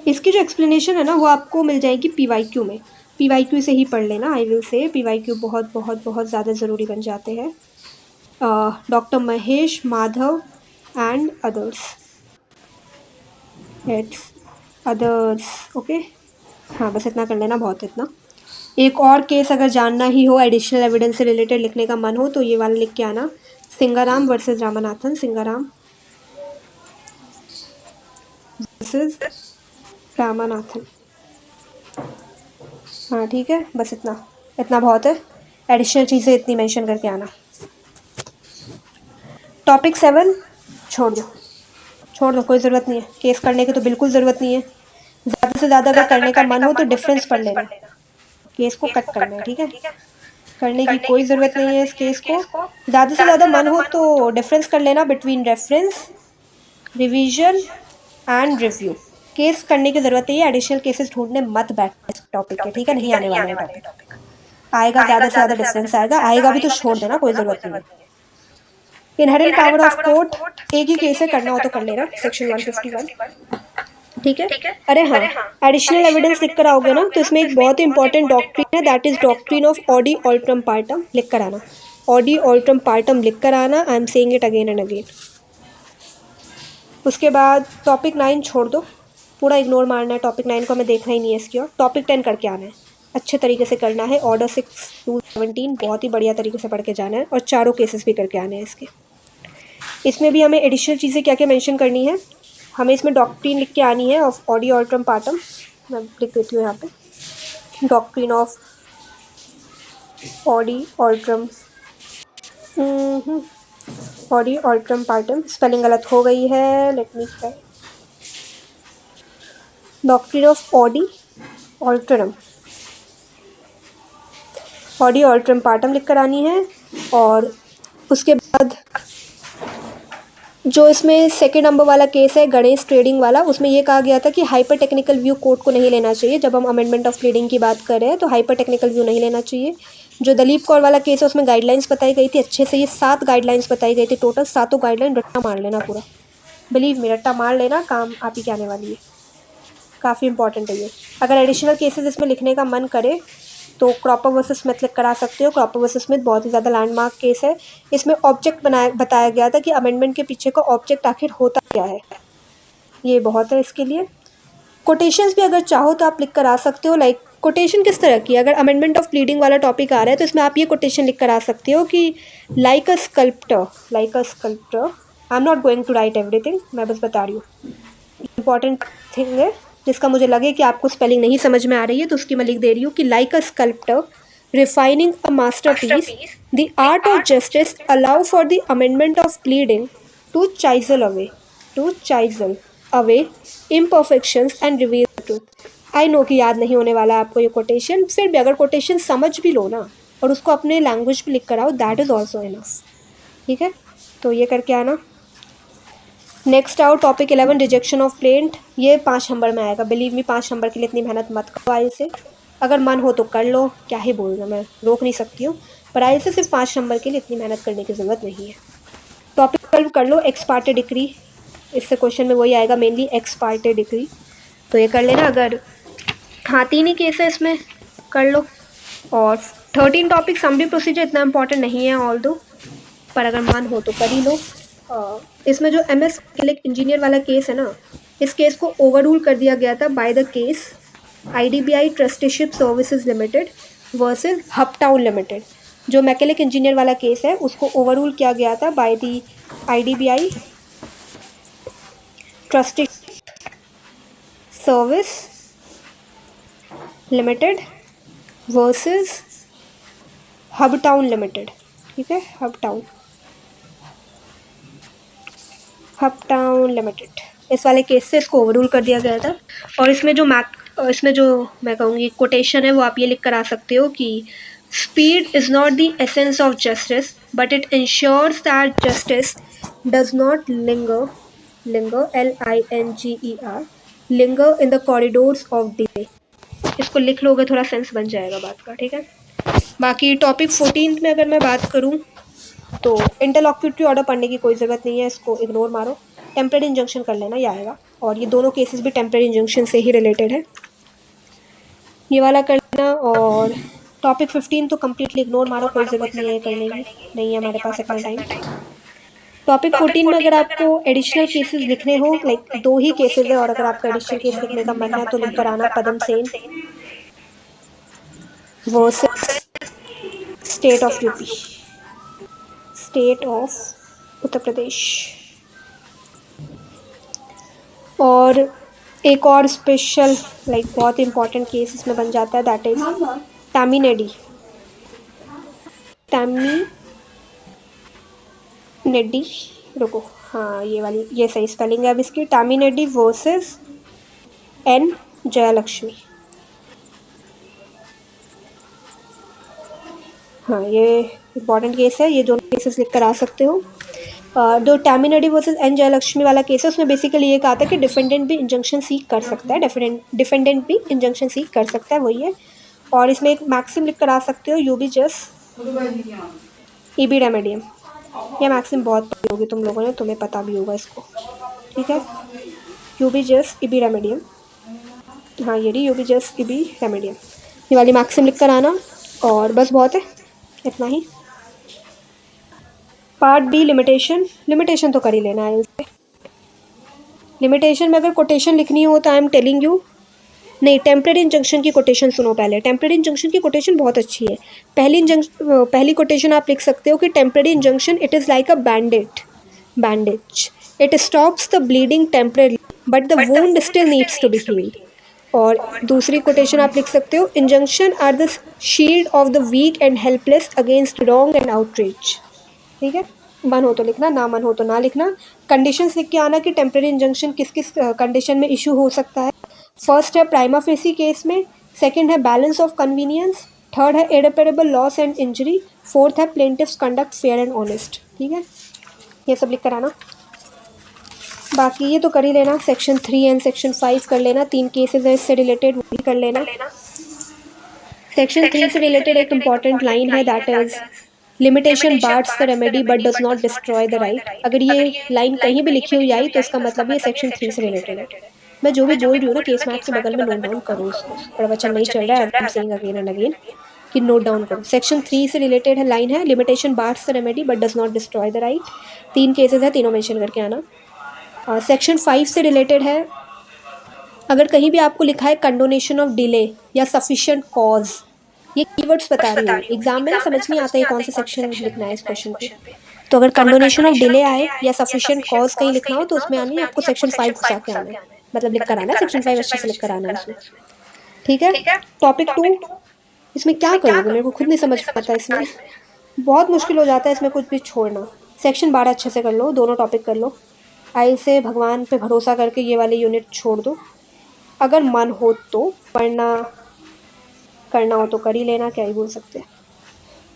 इसकी जो एक्सप्लेनेशन है ना वो आपको मिल जाएगी PYQ में, PYQ से ही पढ़ लेना। आई विल से PYQ बहुत बहुत बहुत ज़्यादा ज़रूरी बन जाते हैं। Doctor Mahesh Madhav and others, it's others, okay. हाँ, बस इतना कर लेना, बहुत इतना। एक और केस अगर जानना ही हो एडिशनल एविडेंस से रिलेटेड लिखने का मन हो तो ये वाला लिख के आना, सिंगाराम वर्सेस रामनाथन, सिंगाराम वर्सेस रामनाथन। हाँ ठीक है, बस इतना इतना बहुत है। एडिशनल चीज़ें इतनी मेंशन करके आना। टॉपिक 7 छोड़ दो, छोड़ दो, कोई ज़रूरत नहीं है केस करने की, तो बिल्कुल ज़रूरत नहीं है। ज़्यादा से ज़्यादा अगर करने का मन हो तो डिफरेंस पढ़ लेना, केस को कट करना है, ठीक है। करने की कोई ज़रूरत नहीं है इस केस को। ज़्यादा से ज़्यादा मन हो तो डिफरेंस कर लेना between reference, revision and review. Case करने की ज़रूरत नहीं है, एडिशनल केसेस ढूंढने मत बैठना इस टॉपिक के, ठीक है। नहीं आने वाला है टॉपिक, आएगा ज़्यादा से ज़्यादा डिफरेंस आएगा, आएगा भी तो छोड़ देना, कोई ज़रूरत नहीं है। इनहेरेंट पावर ऑफ कोर्ट एक ही केस है, करना हो तो कर लेना, सेक्शन 151, ठीक है। अरे हाँ, एडिशनल एविडेंस लिख कर आओगे ना तो इसमें एक बहुत ही इंपॉर्टेंट डॉक्ट्रिन है, that is doctrine of audi alteram partem, लिख कर आना। ऑडी ऑल्ट्रम पार्टम लिख कर आना, I am saying it again and again. उसके बाद टॉपिक 9 छोड़ दो, पूरा इग्नोर मारना है, टॉपिक 9 को हमें देखना ही नहीं है इसकी ओर। टॉपिक 10 करके आना है, अच्छे तरीके से करना है। ऑर्डर 6 to 17 बहुत ही बढ़िया तरीके से पढ़ के जाना है, और चारों केसेस भी करके आने हैं इसके। इसमें भी हमें एडिशनल चीज़ें क्या क्या मेंशन करनी है, हमें इसमें डॉक्ट्रिन लिख के आनी है ऑफ ऑडी ऑल्ट्रम पार्टम। मैं लिख देती हूँ यहाँ पे, doctrine of audi alteram, audi alteram partem, spelling गलत हो गई है, let me try. Doctrine of audi alteram, audi alteram partem लिख कर आनी है। और उसके बाद जो इसमें सेकेंड नंबर वाला केस है गणेश ट्रेडिंग वाला, उसमें ये कहा गया था कि हाइपर टेक्निकल व्यू कोर्ट को नहीं लेना चाहिए। जब हम अमेंडमेंट ऑफ प्लीडिंग की बात कर रहे हैं तो हाइपर टेक्निकल व्यू नहीं लेना चाहिए। जो दलीप कौर वाला केस है उसमें गाइडलाइंस बताई गई थी अच्छे से, ये 7 गाइडलाइंस बताई गई थी टोटल, 7 गाइडलाइन रट्टा मार लेना पूरा, बिलीव मी रट्टा मार लेना, काम आप ही के आने वाली है, काफ़ी इंपॉर्टेंट है ये। अगर एडिशनल केसेस इसमें लिखने का मन करे तो क्रॉपर वर्सेस स्मिथ लिख कर आ सकते हो। क्रॉपर वर्सेस स्मिथ बहुत ही ज़्यादा लैंडमार्क केस है। इसमें ऑब्जेक्ट बताया गया था कि अमेंडमेंट के पीछे का ऑब्जेक्ट आखिर होता क्या है, ये बहुत है इसके लिए। कोटेशंस भी अगर चाहो तो आप लिख कर आ सकते हो। लाइक कोटेशन किस तरह की, अगर अमेंडमेंट ऑफ प्लीडिंग वाला टॉपिक आ रहा है तो इसमें आप ये कोटेशन लिख कर आ सकते हो कि like a sculptor, I am not going to write everything, मैं बस बता रही हूँ, इंपॉर्टेंट थिंग है जिसका मुझे लगे कि आपको स्पेलिंग नहीं समझ में आ रही है तो उसकी मैं लिख दे रही हूँ कि like a sculptor refining a masterpiece, the art of justice allow for the amendment of pleading to chisel away imperfections and reveal the truth। I know कि याद नहीं होने वाला है आपको ये कोटेशन, फिर भी अगर कोटेशन समझ भी लो ना और उसको अपने लैंग्वेज में लिख कर आओ, दैट इज़ ऑल्सो इनफ, ठीक है। तो ये करके आना। नेक्स्ट आओ टॉपिक 11 रिजेक्शन ऑफ प्लेंट, ये 5 नंबर में आएगा, बिलीव मी 5 नंबर के लिए इतनी मेहनत मत करो। आइल से अगर मन हो तो कर लो, क्या ही बोलना, मैं रोक नहीं सकती हूँ, पर आइल से सिर्फ 5 नंबर के लिए इतनी मेहनत करने की ज़रूरत नहीं है। टॉपिक 12 कर लो, एक्स पार्टे डिक्री, इससे क्वेश्चन में वही आएगा मेनली, एक्स पार्टे डिक्री, तो ये कर लेना। अगर हाँ 3 ही केस है इसमें, कर लो। और 13 टॉपिक समरी प्रोसीजर इतना इंपॉर्टेंट नहीं है, ऑल दो पर अगर मन हो तो कर ही लो। इसमें जो MS मैकेनिकल इंजीनियर वाला केस है ना, इस केस को ओवररूल कर दिया गया था by the case IDBI trusteeship services limited versus Hubtown limited. जो मैकेनिकल इंजीनियर वाला केस है उसको ओवररूल किया गया था by the IDBI trusteeship service limited versus Hubtown limited. ठीक है, हबटाउन लिमिटेड, इस वाले केस से इसको ओवररूल कर दिया गया था। और इसमें जो मैं कहूँगी कोटेशन है वो आप ये लिख कर आ सकते हो कि speed is not the essence of justice but it ensures that justice does not linger LINGER linger in the corridors of delay. इसको लिख लोगे थोड़ा सेंस बन जाएगा बात का। ठीक है, बाकी टॉपिक 14 में अगर मैं बात करूँ तो इंटरलॉक्यूटरी ऑर्डर पढ़ने की कोई ज़रूरत नहीं है, इसको इग्नोर मारो। टेम्परेरी इंजंक्शन कर लेना, ये आएगा। और ये दोनों केसेस भी टेम्परेरी इंजंक्शन से ही रिलेटेड है, ये वाला कर लेना। और टॉपिक 15 तो कम्प्लीटली इग्नोर मारो, कोई ज़रूरत नहीं है करने की, नहीं है हमारे पास इतना टाइम। टॉपिक 14 में अगर आपको एडिशनल केसेस लिखने हो, लाइक 2 ही केसेस है, और अगर आपका एडिशनल केस लिखने का मन है तो लिख कर आना Padam Sen versus state of UP, state of Uttar Pradesh. और एक और स्पेशल लाइक बहुत इंपॉर्टेंट केस इसमें बन जाता है, दैट इज टामिनेडी रुको, हाँ ये वाली, ये सही स्पेलिंग है अब इसकी, टामिनेडी वर्सेस N जयलक्ष्मी। हाँ ये इम्पॉर्टेंट केस है, ये दोनों केसेस लिख कर आ सकते हो। जो टामिनेडी वर्सेस N जयलक्ष्मी वाला केस है उसमें बेसिकली ये कहा था कि डिफेंडेंट भी इंजंक्शन सीक कर सकता है, डिफेंडेंट भी इंजंक्शन सीक कर सकता है, वही है। और इसमें एक मैक्सिम लिख कर आ सकते हो, यू बी जस्ट इबी रेमेडियम। यह मैक्सिम बहुत पढ़ी होगी तुम लोगों ने, तुम्हें पता भी होगा इसको। ठीक है, यू बी जस्ट इबी रेमेडियम, हाँ ये यू बी जस्ट इबी रेमेडियम, ये वाली मैक्सिम लिख कर आना। और बस बहुत है, इतना ही। पार्ट बी लिमिटेशन तो कर ही लेना है इससे। लिमिटेशन में अगर कोटेशन लिखनी हो तो आई एम टेलिंग यू, नहीं टेम्परेरी इंजंक्शन की कोटेशन सुनो पहले। टेम्परेरी इंजंक्शन की कोटेशन बहुत अच्छी है। पहली कोटेशन आप लिख सकते हो कि temporary injunction it is like a bandage, it stops the bleeding temporary but the wound still needs to be healed. और दूसरी कोटेशन आप लिख सकते हो, injunction are the shield of the weak and helpless against wrong and outreach. ठीक है, मन हो तो लिखना, ना मन हो तो ना लिखना। कंडीशंस लिख के आना कि टेम्परेरी इंजंक्शन किस किस कंडीशन में इशू हो सकता है। फर्स्ट है प्राइमा फेसी केस में, सेकंड है बैलेंस ऑफ कन्वीनियंस, थर्ड है इरेपरेबल लॉस एंड इंजरी, फोर्थ है प्लेंटिफ्स कंडक्ट फेयर एंड ऑनेस्ट। ठीक है, ये सब लिख कर आना। बाकी ये तो कर ही लेना, सेक्शन 3 एंड सेक्शन 5 कर लेना, 3 केसेस है इससे रिलेटेड, वो भी कर लेना। सेक्शन 3 से रिलेटेड एक इम्पॉर्टेंट लाइन है, that is limitation bars the remedy but does not destroy the right. अगर ये लाइन कहीं भी लिखी हुई आई तो इसका मतलब ये सेक्शन 3 से रिलेटेड है। मैं जो भी बोल रही हूँ ना, केस मैथ के बगल में नोट डाउन करो उसको, प्रवचन नहीं चल रहा है, आई am saying again and again कि नोट डाउन करो। सेक्शन 3 से रिलेटेड है, लाइन है limitation bars the remedy but does not destroy the right. 3 cases है, तीनों मेंशन करके आना। सेक्शन 5 से रिलेटेड है, अगर कहीं भी आपको लिखा है कंडोनेशन ऑफ डिले या सफिशिएंट कॉज, ये कीवर्ड्स बता रही हूँ, एग्जाम में ना समझ नहीं आता है कौन सा सेक्शन लिखना है इस क्वेश्चन पे। तो अगर कंडोनेशन ऑफ डिले आए या सफिशिएंट कॉज कहीं लिखना हो तो उसमें आनी है आपको सेक्शन 5 घुसा के आना है, मतलब लिख कर आना है सेक्शन 5 अच्छे से लिख कर आना है उसमें। ठीक है, टॉपिक 2, इसमें क्या करोगे मेरे को खुद नहीं समझ पाता, इसमें बहुत मुश्किल हो जाता है इसमें कुछ भी छोड़ना। सेक्शन 12 अच्छे से कर लो, दोनों टॉपिक कर लो, आई से भगवान पे भरोसा करके ये वाली यूनिट छोड़ दो अगर मन हो तो, वरना करना हो तो कर ही लेना, क्या ही बोल सकते हैं।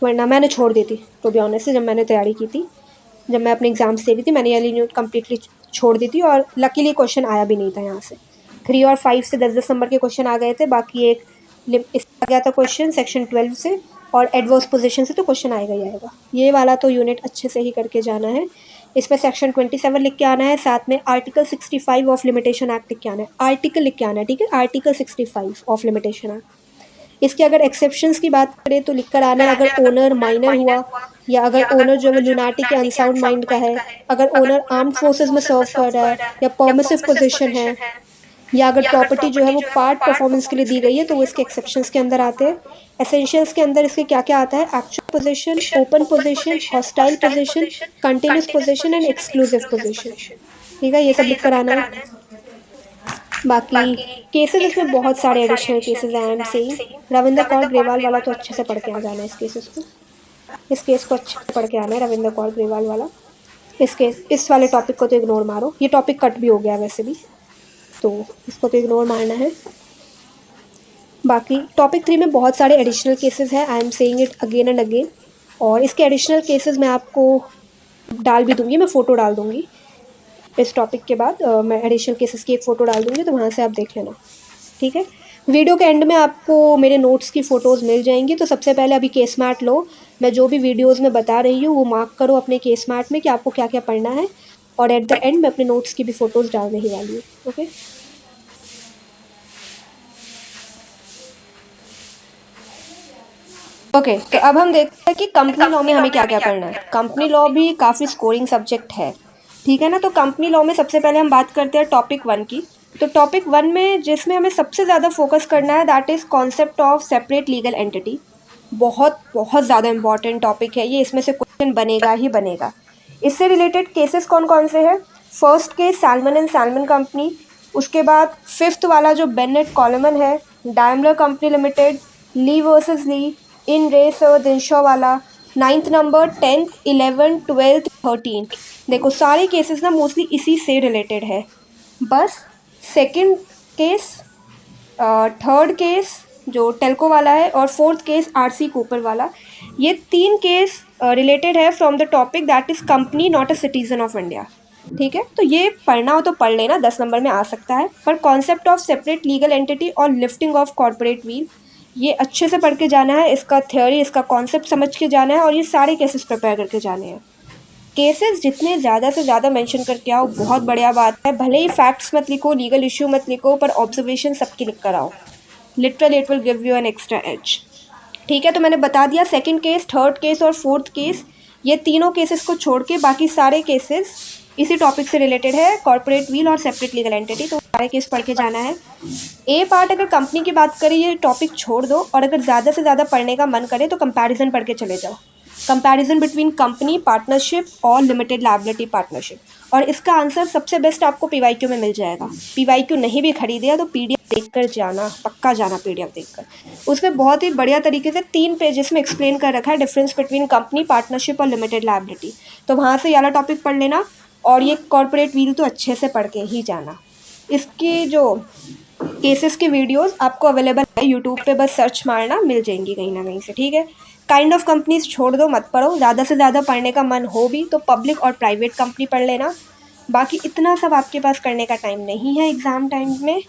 वरना मैंने छोड़ दी थी तो बी ऑनेस्ट, जब मैंने तैयारी की थी, जब मैं अपने एग्जाम्स दे रही थी, मैंने ये यूनिट कम्प्लीटली छोड़ दी थी। और लकीली क्वेश्चन आया भी नहीं था यहाँ से। 3 और 5 से 10-10 नंबर के क्वेश्चन आ गए थे, बाकी एक इससे आ गया था क्वेश्चन सेक्शन 12 से, और एडवर्स पोजीशन से तो क्वेश्चन आएगा ही आएगा। ये वाला तो यूनिट अच्छे से ही करके जाना है। इस पर सेक्शन 27 लिख के आना है, साथ में आर्टिकल 65 ऑफ लिमिटेशन एक्ट लिख के आना है, आर्टिकल लिख के आना है। ठीक है, आर्टिकल 65 ऑफ लिमिटेशन एक्ट, इसके अगर एक्सेप्शंस की बात करें तो लिख कर आना है, अगर ओनर माइनर हुआ, या अगर ओनर जो है लुनाटिक या अनसाउंड माइंड का है, अगर ओनर आर्म्ड फोर्सेस में सर्व कर रहा है, या परमिसिव पोजीशन है, या अगर प्रॉपर्टी जो है वो पार्ट परफॉर्मेंस के लिए दी गई है तो वो इसके एक्सेप्शंस के अंदर आते हैं। एसेंशियल्स के अंदर इसके क्या क्या आता है, actual position, open position, hostile position, continuous position and exclusive position. ठीक है, ये सब लिख कर आना है। बाकी केसेस इसमें बहुत सारे एडिशनल केसेस हैं। आई एम सेइंग रविंद्र कौर ग्रेवाल वाला तो अच्छे से पढ़ के आ जाना है। इस केस को अच्छे से पढ़ के आना है, रविंद्र कौर ग्रेवाल वाला। इस वाले टॉपिक को तो इग्नोर मारो, ये टॉपिक कट भी हो गया वैसे भी, तो इसको तो इग्नोर मारना है। बाकी टॉपिक 3 में बहुत सारे एडिशनल केसेस हैं। आई am saying it again and again, और इसके एडिशनल केसेस मैं आपको डाल भी दूँगी, मैं फ़ोटो डाल दूँगी इस टॉपिक के बाद। मैं एडिशनल केसेस की एक फ़ोटो डाल दूँगी, तो वहाँ से आप देख लेना। ठीक है, वीडियो के एंड में आपको मेरे नोट्स की फ़ोटोज़ मिल जाएंगी। तो सबसे पहले अभी केस मैट लो, मैं जो भी वीडियोज़ में बता रही हूँ वो मार्क करो अपने केस मैट में कि आपको क्या क्या पढ़ना है, और एट द एंड मैं अपने नोट्स की भी फ़ोटोज़ डालने ही वाली हूँ। ओके, ओके, तो अब हम देखते हैं कि कंपनी लॉ में हमें क्या क्या पढ़ना है। कंपनी लॉ भी काफ़ी स्कोरिंग सब्जेक्ट है, ठीक है ना। तो कंपनी लॉ में सबसे पहले हम बात करते हैं टॉपिक 1 की। तो टॉपिक 1 में जिसमें हमें सबसे ज़्यादा फोकस करना है that is concept of separate legal entity. बहुत बहुत ज़्यादा इंपॉर्टेंट टॉपिक है ये, इसमें से क्वेश्चन बनेगा ही बनेगा। इससे रिलेटेड केसेस कौन कौन से हैं? First case salmon and salmon company, उसके बाद 5th वाला जो बेनेट कॉलमन है, Daimler company limited, Lee versus Lee, in race और दिनशॉ वाला, 9th number, 10th, 11th, 12th, 13th। देखो सारे केसेस ना मोस्टली इसी से रिलेटेड है। बस सेकंड केस, थर्ड केस जो टेल्को वाला है, और 4th केस आरसी कूपर वाला, ये 3 केस रिलेटेड है from the topic that is company not a citizen of India. ठीक है, तो ये पढ़ना हो तो पढ़ लेना, 10 नंबर में आ सकता है। पर concept of separate legal entity और लिफ्टिंग ऑफ कॉर्पोरेट व्हील, ये अच्छे से पढ़ के जाना है। इसका थ्योरी, इसका कॉन्सेप्ट समझ के जाना है, और ये सारे केसेस प्रिपेयर करके जाने हैं। केसेस जितने ज़्यादा से ज़्यादा मेंशन करके आओ बहुत बढ़िया बात है। भले ही फैक्ट्स मत लिखो, लीगल इशू मत लिखो, पर ऑब्जर्वेशन सबकी लिख कर आओ। Literally it will give you an extra edge. ठीक है, तो मैंने बता दिया सेकंड केस, थर्ड केस और 4th केस, ये तीनों केसेस को छोड़ के बाकी सारे केसेस इसी टॉपिक से रिलेटेड है, कॉर्पोरेट व्हील और सेपरेट लीगल एंटिटी। तो सारे केस पढ़ के जाना है। ए पार्ट अगर कंपनी की बात करें ये टॉपिक छोड़ दो, और अगर ज़्यादा से ज़्यादा पढ़ने का मन करे तो कंपैरिजन पढ़ के चले जाओ। कंपैरिजन बिटवीन कंपनी पार्टनरशिप और लिमिटेड लायबिलिटी पार्टनरशिप, और इसका आंसर सबसे बेस्ट आपको पीवाईक्यू में मिल जाएगा। पीवाईक्यू नहीं भी खरीदे तो पीडीएफ देखकर जाना, पक्का जाना पीडीएफ देखकर। उसमें बहुत ही बढ़िया तरीके से 3 पेजेस में एक्सप्लेन कर रखा है डिफरेंस बिटवीन कंपनी पार्टनरशिप और लिमिटेड लायबिलिटी। तो वहाँ से ये वाला टॉपिक पढ़ लेना, और ये कॉर्पोरेट व्हील तो अच्छे से पढ़ के ही जाना। इसकी जो केसेस की वीडियोस आपको अवेलेबल है यूट्यूब पे, बस सर्च मारना, मिल जाएंगी कहीं ना कहीं से। ठीक है, काइंड ऑफ कंपनीज छोड़ दो, मत पढ़ो। ज़्यादा से ज़्यादा पढ़ने का मन हो भी तो पब्लिक और प्राइवेट कंपनी पढ़ लेना। बाकी इतना सब आपके पास करने का टाइम नहीं है एग्ज़ाम टाइम में,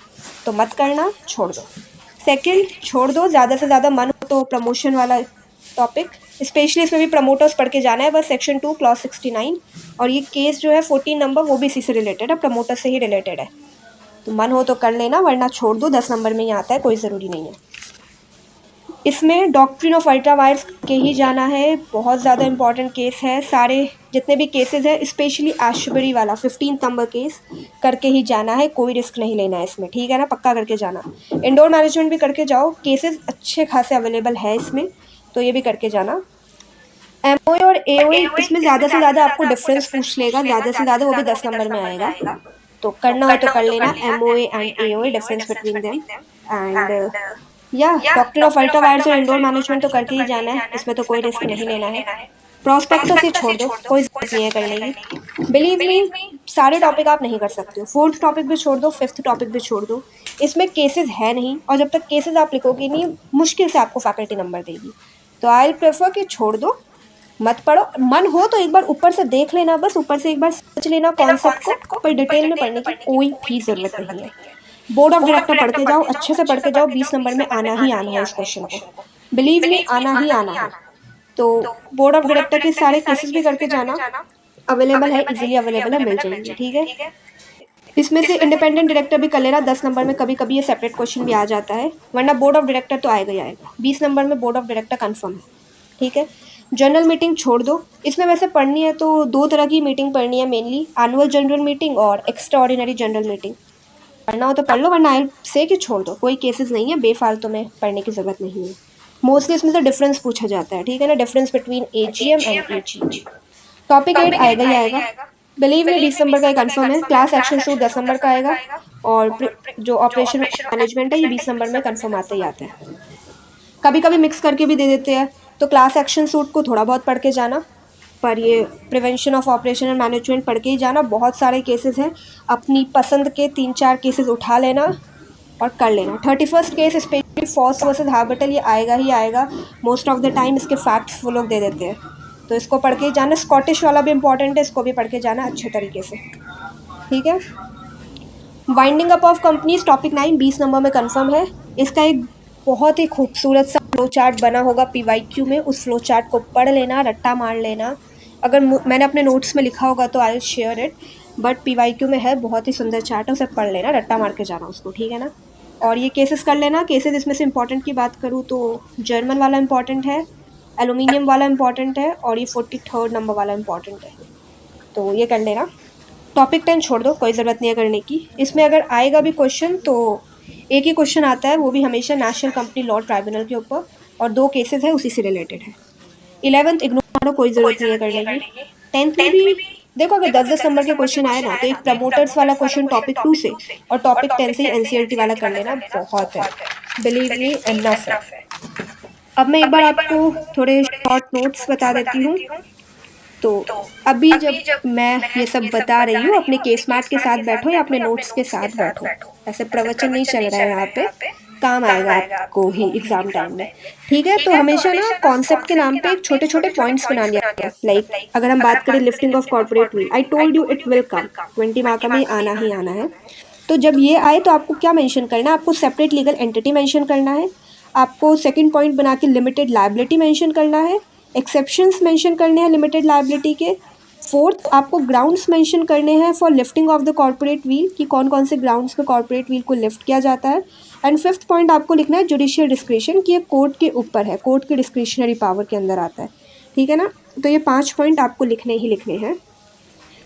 तो मत करना, छोड़ दो। सेकंड, छोड़ दो। ज़्यादा से ज़्यादा मन हो तो प्रमोशन वाला टॉपिक, स्पेशली इसमें भी प्रमोटर्स पढ़ के जाना है, बस सेक्शन 2 क्लॉज 69, और ये केस जो है 14 नंबर वो भी इसी से रिलेटेड है, प्रमोटर से ही रिलेटेड है। तो मन हो तो कर लेना, वरना छोड़ दो, 10 नंबर में ही आता है, कोई ज़रूरी नहीं है। इसमें डॉक्ट्रिन ऑफ अल्ट्रा वायर्स के ही जाना है, बहुत ज़्यादा इंपॉर्टेंट केस है। सारे जितने भी केसेस हैं, स्पेशली एशबरी वाला 15 नंबर केस करके ही जाना है, कोई रिस्क नहीं लेना है इसमें। ठीक है ना, पक्का करके जाना। इंडोर मैनेजमेंट भी करके जाओ, केसेस अच्छे खासे अवेलेबल है इसमें, तो ये भी करके जाना। एमओए और एओए, इसमें ज़्यादा से ज़्यादा आपको डिफरेंस पूछ लेगा, ज़्यादा से ज़्यादा, वो भी 10 नंबर में आएगा। तो करना हो तो कर लेना, MOA and AOA, difference between them. And या डॉक्टर ऑफ अल्ट्रा वायर्स और इंडोर मैनेजमेंट तो करके ही जाना है, इसमें तो कोई रिस्क नहीं लेना है। प्रॉस्पेक्टस ही छोड़ दो, कोई ज़रूरत नहीं है करने की। बिलीव मी, सारे टॉपिक आप नहीं कर सकते हो। 4th टॉपिक भी छोड़ दो, 5th टॉपिक भी छोड़ दो, इसमें केसेस है नहीं, और जब तक केसेस आप लिखोगे नहीं, मुश्किल से आपको फैकल्टी नंबर देगी। तो आई विल प्रेफर कि छोड़ दो, मत पढ़ो। मन हो तो एक बार ऊपर से देख लेना, बस ऊपर से एक बार समझ लेना कॉन्सेप्ट को, पर डिटेल में पढ़ने की कोई भी ज़रूरत नहीं है। बोर्ड ऑफ डायरेक्टर पढ़ के जाओ, अच्छे से पढ़ के जाओ, 20 नंबर में आना ही आना है इस क्वेश्चन को, बिलीव मी, आना ही आना है। तो बोर्ड ऑफ डायरेक्टर के सारे केसेस भी करके जाना, अवेलेबल है, इजीली अवेलेबल है, मिल जाएंगे। ठीक है, इसमें से इंडिपेंडेंट डायरेक्टर भी कर लेना 10 नंबर में, कभी कभी ये सेपरेट क्वेश्चन भी आ जाता है, वरना बोर्ड ऑफ डायरेक्टर तो आएगा ही आएगा। 20 नंबर में बोर्ड ऑफ डायरेक्टर कन्फर्म है, ठीक है। जनरल मीटिंग छोड़ दो, इसमें वैसे पढ़नी है तो 2 तरह की मीटिंग पढ़नी है मेनली, एनुअल जनरल मीटिंग और एक्स्ट्रा ऑर्डिनरी जनरल मीटिंग। पढ़ना हो तो पढ़ लो, वरना आई से कि छोड़ दो, कोई केसेस नहीं है, बेफालतू में पढ़ने की ज़रूरत नहीं है। मोस्टली इसमें से डिफरेंस पूछा जाता है, ठीक है ना, difference between AGM and AG। Topic 8 आएगा ही आएगा, बिलीव में 20 नंबर का कन्फर्म है। क्लास एक्शन सूट 10 नंबर का आएगा, और जो ऑपरेशन मैनेजमेंट है ये 20 नंबर में कन्फर्म आता ही आता है। कभी कभी मिक्स करके भी दे देते हैं, तो क्लास एक्शन सूट को थोड़ा बहुत पढ़ के जाना, पर ये prevention of operation and management पढ़ के ही जाना। बहुत सारे केसेस हैं, अपनी पसंद के 3-4 केसेस उठा लेना और कर लेना। 31st case specially Foss versus Harbottle ये आएगा ही आएगा, मोस्ट ऑफ द टाइम इसके फैक्ट्स वो लोग दे देते हैं, तो इसको पढ़ के ही जाना। स्कॉटिश वाला भी इंपॉर्टेंट है, इसको भी पढ़ के जाना अच्छे तरीके से, ठीक है। Winding up of companies topic 9 20 number में कंफर्म है। इसका एक बहुत ही खूबसूरत सा फ्लो चार्ट बना होगा PYQ में, उस फ्लो चार्ट को पढ़ लेना, रट्टा मार लेना। अगर मैंने अपने नोट्स में लिखा होगा तो I share it, but PYQ में है, बहुत ही सुंदर चार्ट है, उसे पढ़ लेना, रट्टा मार के जाना उसको, ठीक है ना। और ये केसेस कर लेना। केसेस इसमें से इंपॉर्टेंट की बात करूँ तो जर्मन वाला इंपॉर्टेंट है, एलुमिनियम वाला इंपॉर्टेंट है, और ये 43rd नंबर वाला इंपॉर्टेंट है, तो ये कर लेना। टॉपिक 10 छोड़ दो, कोई ज़रूरत नहीं है करने की। इसमें अगर आएगा भी क्वेश्चन तो एक ही क्वेश्चन आता है, वो भी हमेशा नेशनल कंपनी लॉ ट्राइब्यूनल के ऊपर, और 2 केसेस है उसी से रिलेटेड है। 11th इग्नोर करो, कोई ज़रूरत नहीं है करने की। 10th में भी देखो, अगर 10-10 नंबर के क्वेश्चन आए ना, तो एक प्रमोटर्स वाला क्वेश्चन टॉपिक 2 से और टॉपिक 10 से NCERT वाला कर लेना, बहुत है, बिलीव मी एनफ है। अब मैं एक बार आपको थोड़े शॉर्ट नोट्स बता देती हूँ। तो अभी जब मैं ये सब बता रही हूँ, अपने केस मैट के साथ बैठो या अपने नोट्स के साथ बैठो, ऐसे प्रवचन नहीं चल रहा है यहाँ पे, काम आएगा आपको ही एग्जाम टाइम में, ठीक है। तो हमेशा ना कॉन्सेप्ट के नाम पे छोटे छोटे पॉइंट्स बना लिया है। लाइक अगर हम बात करें lifting of corporate wheel, I told you it will come, 20 mark में आना ही आना है। तो जब ये आए तो आपको क्या मेंशन करना है, आपको सेपरेट लीगल एंटिटी मेंशन करना है, आपको सेकंड पॉइंट बना के लिमिटेड लायबिलिटी मेंशन करना है, एक्सेप्शंस मेंशन करने हैं लिमिटेड लायबिलिटी के। फोर्थ, आपको ग्राउंड्स मेंशन करने हैं for lifting of the corporate wheel, कि कौन कौन से ग्राउंड्स पे कॉर्पोरेट व्हील को लिफ्ट किया जाता है। एंड फिफ्थ पॉइंट आपको लिखना है जुडिशियल डिस्क्रिशन, कि ये कोर्ट के ऊपर है, कोर्ट के डिस्क्रिशनरी पावर के अंदर आता है, ठीक है ना। तो ये 5 पॉइंट आपको लिखने ही लिखने हैं।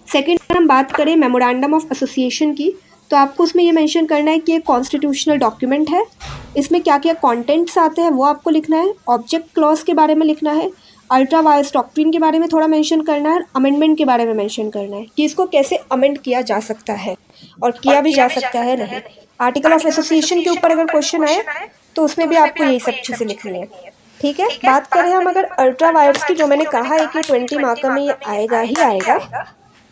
सेकेंड, अगर हम बात करें मेमोरेंडम ऑफ एसोसिएशन की, तो आपको उसमें ये मेंशन करना है कि ये कॉन्स्टिट्यूशनल डॉक्यूमेंट है, इसमें क्या क्या कॉन्टेंट्स आते हैं वो आपको लिखना है, ऑब्जेक्ट क्लॉज के बारे में लिखना है, अल्ट्रा वायर्स डॉक्ट्रिन के बारे में थोड़ा मेंशन करना है, अमेंडमेंट के बारे में मेंशन करना है कि इसको कैसे अमेंड किया जा सकता है और किया भी जा सकता है नहीं। आर्टिकल ऑफ एसोसिएशन के ऊपर अगर क्वेश्चन आए तो उसमें भी आपको यही सब चीज़ें लिखनी है, ठीक है। बात करें हम अगर अल्ट्रा वायर्स की, जो मैंने कहा है कि 20 मार्क में ये आएगा ही आएगा,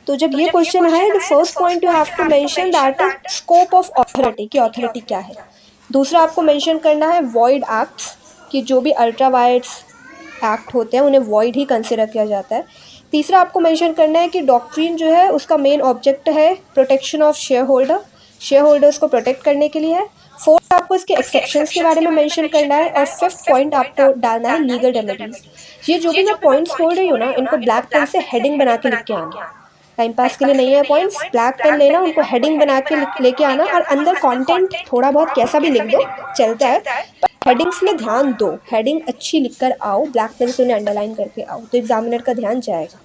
तो जब ये क्वेश्चन है the first point you have to mention that is scope of authority, की अथॉरिटी क्या है। दूसरा आपको मेंशन करना है वॉइड एक्ट्स, कि जो भी अल्ट्रा वायर्स एक्ट होते हैं उन्हें वॉइड ही कंसिडर किया जाता है। तीसरा आपको मेंशन करना है कि डॉक्ट्रिन जो है उसका मेन ऑब्जेक्ट है protection of share holder, share holders को प्रोटेक्ट करने के लिए है। फोर्थ, आपको इसके एक्सेप्शंस के बारे में मेंशन करना है, और फिफ्थ पॉइंट आपको डालना है लीगल रेमेडीज। ये जो भी मैं पॉइंट्स बोल रही हूँ ना, इनको ब्लैक पेन से हेडिंग बना के लिख के आना, टाइम पास के लिए नहीं है पॉइंट्स, ब्लैक पेन लेना, उनको हेडिंग बना के लेके आना, और अंदर कंटेंट थोड़ा बहुत कैसा भी लिख दो चलता है, पर हेडिंग्स में ध्यान दो, हेडिंग अच्छी लिखकर आओ, ब्लैक पेन से उन्हें अंडरलाइन करके आओ, तो एग्जामिनर का ध्यान जाएगा,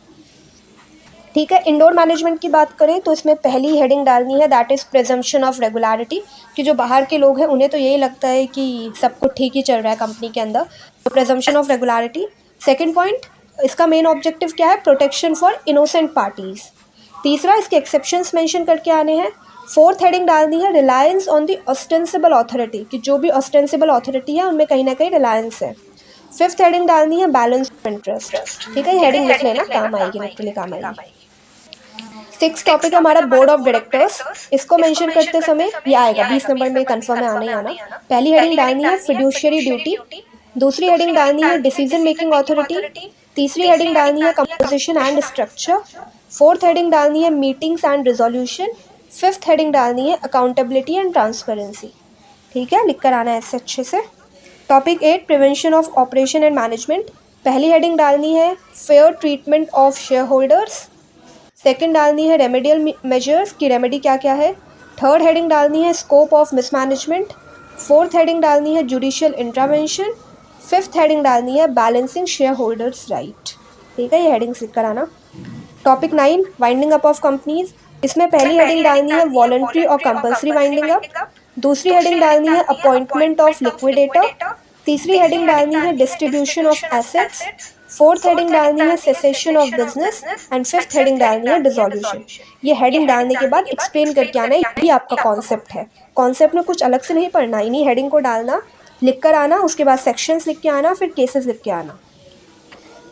ठीक है। इंडोर मैनेजमेंट की बात करें तो इसमें पहली हेडिंग डालनी है that is presumption of regularity, कि जो बाहर के लोग हैं उन्हें तो यही लगता है कि सब कुछ ठीक ही चल रहा है कंपनी के अंदर, तो presumption of regularity. Second point, इसका मेन ऑब्जेक्टिव क्या है, प्रोटेक्शन फॉर इनोसेंट पार्टीज़। तीसरा, इसके एक्सेप्शंस मेंशन करके आने हैं। फोर्थ हेडिंग डालनी है reliance on the ostensible authority, कि जो भी ऑस्टेंसिबल अथॉरिटी है उनमें कहीं ना कहीं रिलायंस है। फिफ्थ हेडिंग डालनी है बैलेंस ऑफ इंटरेस्ट, ठीक है, हेडिंग लिख लेना, काम आएगी, लिटरली काम आएगी। सिक्स टॉपिक हमारा बोर्ड ऑफ डायरेक्टर्स, इसको मेंशन करते समय ये आएगा 20 नंबर में, कंफर्म है, आना ही आना। पहली हेडिंग डालनी है फिड्यूशियरी ड्यूटी, दूसरी हेडिंग डालनी है डिसीजन मेकिंग अथॉरिटी, तीसरी हेडिंग डालनी है composition and structure, fourth heading डालनी है meetings and resolution, fifth heading डालनी है अकाउंटेबिलिटी एंड ट्रांसपेरेंसी, ठीक है, लिख कर आना है ऐसे अच्छे से। Topic 8 prevention of operation and management, पहली हेडिंग डालनी है fair treatment of share holders, second डालनी है रेमेडियल मेजर्स की रेमेडी क्या क्या है। थर्ड हेडिंग डालनी है scope of mismanagement. Fourth heading डालनी है जुडिशियल इंटरवेंशन। फिफ्थ हेडिंग डालनी है बैलेंसिंग शेयर होल्डर्स राइट। ठीक है, ये हेडिंग्स लिख कर आना। Topic 9 winding up of companies. इसमें पहली हेडिंग डालनी है वॉलंटरी और कंपल्सरी वाइंडिंग अप। दूसरी हेडिंग डालनी है अपॉइंटमेंट ऑफ लिक्विडेटर। तीसरी हेडिंग डालनी है distribution of assets. Fourth heading डालनी है cessation of business and fifth heading डालनी है डिसॉल्यूशन। ये हेडिंग डालने के बाद एक्सप्लेन करके आना है, ये आपका कॉन्सेप्ट है। कॉन्सेप्ट में कुछ अलग से नहीं पढ़ना, इन्हीं हेडिंग को डालना, लिख कर आना, उसके बाद सेक्शंस लिख के आना, फिर केसेस लिख के आना।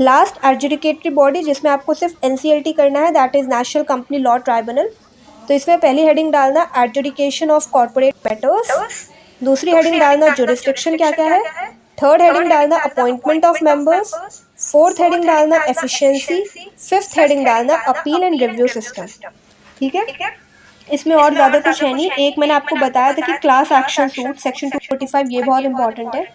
लास्ट एडजुडिकेटरी बॉडी जिसमें आपको सिर्फ NCLT करना है, that is national company law tribunal. तो इसमें पहली हेडिंग डालना एडजुडिकेशन ऑफ कॉर्पोरेट मैटर्स। दूसरी हेडिंग डालना जुरिस्डिक्शन क्या क्या है। थर्ड हेडिंग डालना appointment of members. Fourth heading डालना एफिशिएंसी। फिफ्थ हेडिंग डालना अपील एंड रिव्यू सिस्टम। ठीक है, इसमें और ज़्यादा कुछ है नहीं। एक मैंने आपको बताया था कि क्लास एक्शन सूट सेक्शन 245, ये बहुत इंपॉर्टेंट है।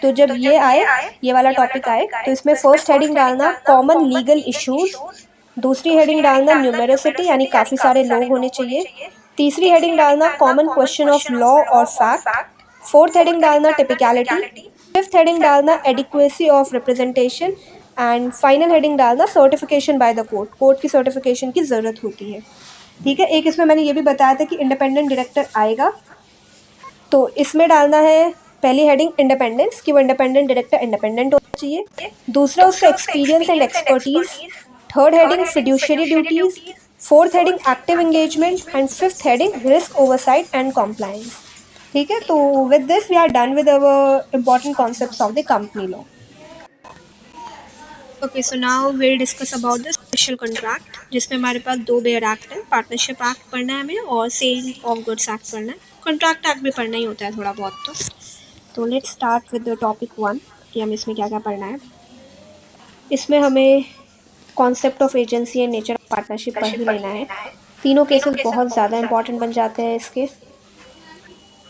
तो जब ये आए, ये वाला टॉपिक आए, तो इसमें फर्स्ट हेडिंग डालना कॉमन लीगल इश्यूज। दूसरी हेडिंग डालना न्यूमेरोसिटी यानी काफ़ी सारे लोग होने चाहिए। तीसरी हेडिंग डालना कॉमन क्वेश्चन ऑफ लॉ और फैक्ट। फोर्थ हेडिंग डालना टिपिकलिटी। फिफ्थ हेडिंग डालना adequacy of representation and final heading डालना certification by the court. Court की सर्टिफिकेशन की ज़रूरत होती है। ठीक है, एक इसमें मैंने ये भी बताया था कि इंडिपेंडेंट डायरेक्टर आएगा, तो इसमें डालना है पहली हेडिंग इंडिपेंडेंस कि वो इंडिपेंडेंट डायरेक्टर इंडिपेंडेंट होना चाहिए। दूसरा उसका experience and expertise. Third heading fiduciary duties. Fourth heading active engagement and fifth heading risk oversight and compliance. ठीक है, तो with this we are done with our important concepts of the company law. Okay, so now will discuss about the special contract, जिसमें हमारे पास दो bare act है। Partnership act पढ़ना है हमें और सेल ऑफ गुड्स एक्ट पढ़ना है। कॉन्ट्रैक्ट एक्ट भी पढ़ना ही होता है थोड़ा बहुत। तो let's start with the topic 1 कि हम इसमें क्या क्या पढ़ना है। इसमें हमें concept of agency and nature of partnership पढ़ ही लेना है। तीनों केसेस बहुत ज़्यादा इंपॉर्टेंट बन जाते हैं इसके।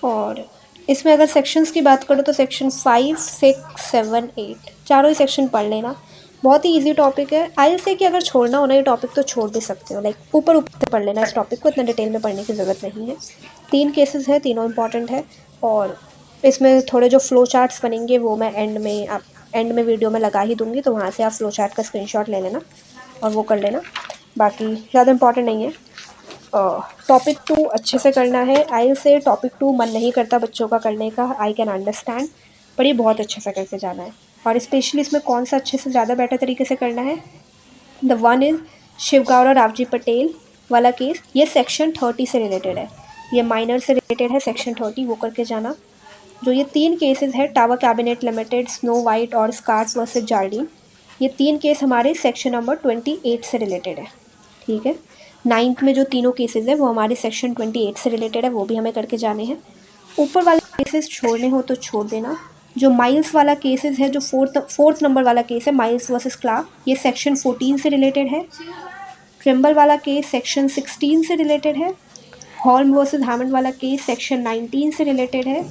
और इसमें अगर सेक्शंस की बात करो तो सेक्शन 5, 6, 7, 8 चारों ही सेक्शन पढ़ लेना। बहुत ही इजी टॉपिक है। आई से कि अगर छोड़ना हो ना ये टॉपिक तो छोड़ भी सकते हो, लाइक ऊपर से पढ़ लेना इस टॉपिक को, इतना डिटेल में पढ़ने की ज़रूरत नहीं है। 3 केसेस है, तीनों इंपॉर्टेंट है। और इसमें थोड़े जो फ्लो चार्ट्स बनेंगे वो मैं एंड में वीडियो में लगा ही दूँगी, तो वहाँ से आप फ्लो चार्ट का स्क्रीनशॉट ले लेना और वो कर लेना। बाकी ज़्यादा इंपॉर्टेंट नहीं है। टॉपिक 2 अच्छे से करना है। आई से टॉपिक 2 मन नहीं करता बच्चों का करने का, आई कैन अंडरस्टैंड, पर ये बहुत अच्छे से करके जाना है। और स्पेशली इसमें कौन सा अच्छे से ज़्यादा बेटर तरीके से करना है, the one is Shivagouda Ravji Patel वाला केस। ये सेक्शन 30 से रिलेटेड है, ये माइनर से रिलेटेड है सेक्शन 30, वो करके जाना। जो ये 3 केसेस है tower cabinet limited, snow white और स्कार्स वर्सेस जार्डीन, ये 3 केस हमारे सेक्शन नंबर 28 से रिलेटेड है। ठीक है, 9th में जो तीनों केसेस है वो हमारे सेक्शन 28 से रिलेटेड है, वो भी हमें करके जाने हैं। ऊपर वाले केसेस छोड़ने हो तो छोड़ देना। जो माइल्स वाला केसेस है, जो फोर्थ नंबर वाला केस है माइल्स वर्सेस क्लार्क, ये सेक्शन 14 से रिलेटेड है। ट्रिम्बल वाला केस सेक्शन 16 से रिलेटेड है। हॉल्म वर्सेस हैमंड वाला केस सेक्शन 19 से रिलेटेड है।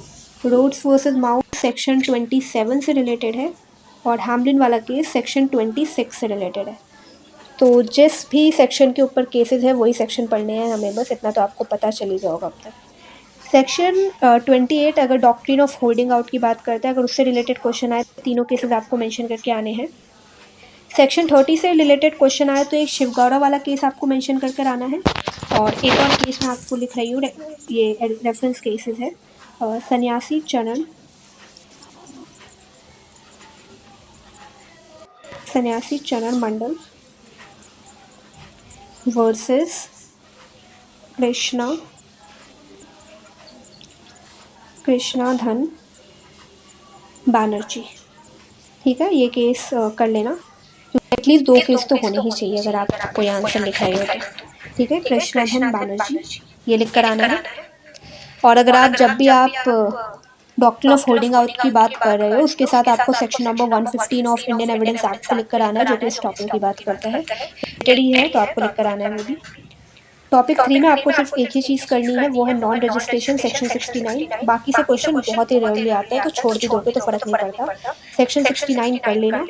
रोड्स वर्सेस माउंट सेक्शन 27 से रिलेटेड है। और हैमलिन वाला केस सेक्शन 26 से रिलेटेड है। तो जिस भी सेक्शन के ऊपर केसेस है वही सेक्शन पढ़ने हैं हमें, बस इतना तो आपको पता चल ही जाएगा अब तक। सेक्शन 28 अगर डॉक्ट्रिन ऑफ होल्डिंग आउट की बात करते हैं, अगर उससे रिलेटेड क्वेश्चन आए तो तीनों केसेस आपको मेंशन करके आने हैं। सेक्शन 30 से रिलेटेड क्वेश्चन आए तो एक शिवगौड़ा वाला केस आपको मेंशन करके आना है। और एक और केस मैं आपको लिख रही हूँ, ये रेफरेंस केसेस है। सन्यासी चरण मंडल वर्सेस कृष्णाधन बैनर्जी। ठीक है, ये केस कर लेना। एटलीस्ट 2 केस तो होने ही चाहिए अगर आप कोई आंसर लिख रहे हो तो। ठीक है, कृष्णाधन बैनर्जी ये लिख कर आना है। और अगर आप जब भी आप डॉक्ट्रिन ऑफ होल्डिंग आउट की बात कर रहे हो उसके साथ आपको section number 115 of Indian evidence act को लिख कर आना है, जो कि इस टॉपिक की बात करता है, रिलेटेड ही है, तो आपको लिख कर आना है वो भी। टॉपिक 3 में आपको सिर्फ एक ही चीज़ करनी है, वो है नॉन रजिस्ट्रेशन सेक्शन 69। बाकी से क्वेश्चन बहुत ही रेयरली आता है, तो छोड़ भी दोगे तो फ़र्क नहीं पड़ता। सेक्शन 69 कर लेना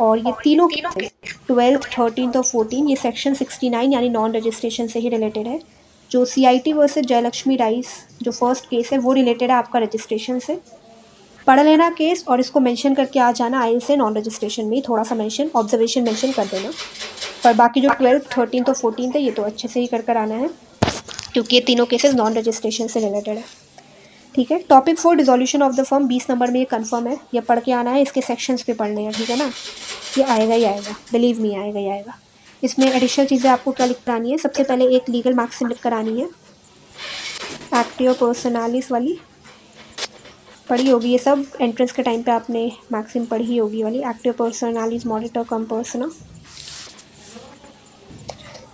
और ये तीनों केसेस 12th, 13th और 14 ये सेक्शन 69 यानी नॉन रजिस्ट्रेशन से ही रिलेटेड है। जो CIT वर्सेस जयलक्ष्मी राइस जो फर्स्ट केस है वो रिलेटेड है आपका रजिस्ट्रेशन से। पढ़ लेना केस और इसको मेंशन करके आ जाना आइल से नॉन रजिस्ट्रेशन में ही थोड़ा सा ऑब्जर्वेशन मेंशन कर देना। पर बाकी जो 12th, 13th और 14th है ये तो अच्छे से ही कर आना है क्योंकि ये तीनों केसेस नॉन रजिस्ट्रेशन से रिलेटेड है। ठीक है। Topic 4 dissolution of the firm 20 number में ये कंफर्म है, ये पढ़ के आना है, इसके सेक्शंस पे पढ़ने हैं। ठीक है ना, ये आएगा ही आएगा, बिलीव मी आएगा ही आएगा। इसमें एडिशनल चीज़ें आपको क्या लिख कर आनी है, सबसे पहले एक लीगल मैक्सिम लिख कर आनी है, एक्टिव पर्सनालिस वाली पढ़ी होगी, ये सब एंट्रेंस के टाइम पे आपने मैक्सिम पढ़ी होगी वाली, एक्टिव पर्सनालिस मॉडिटर कम पर्सना,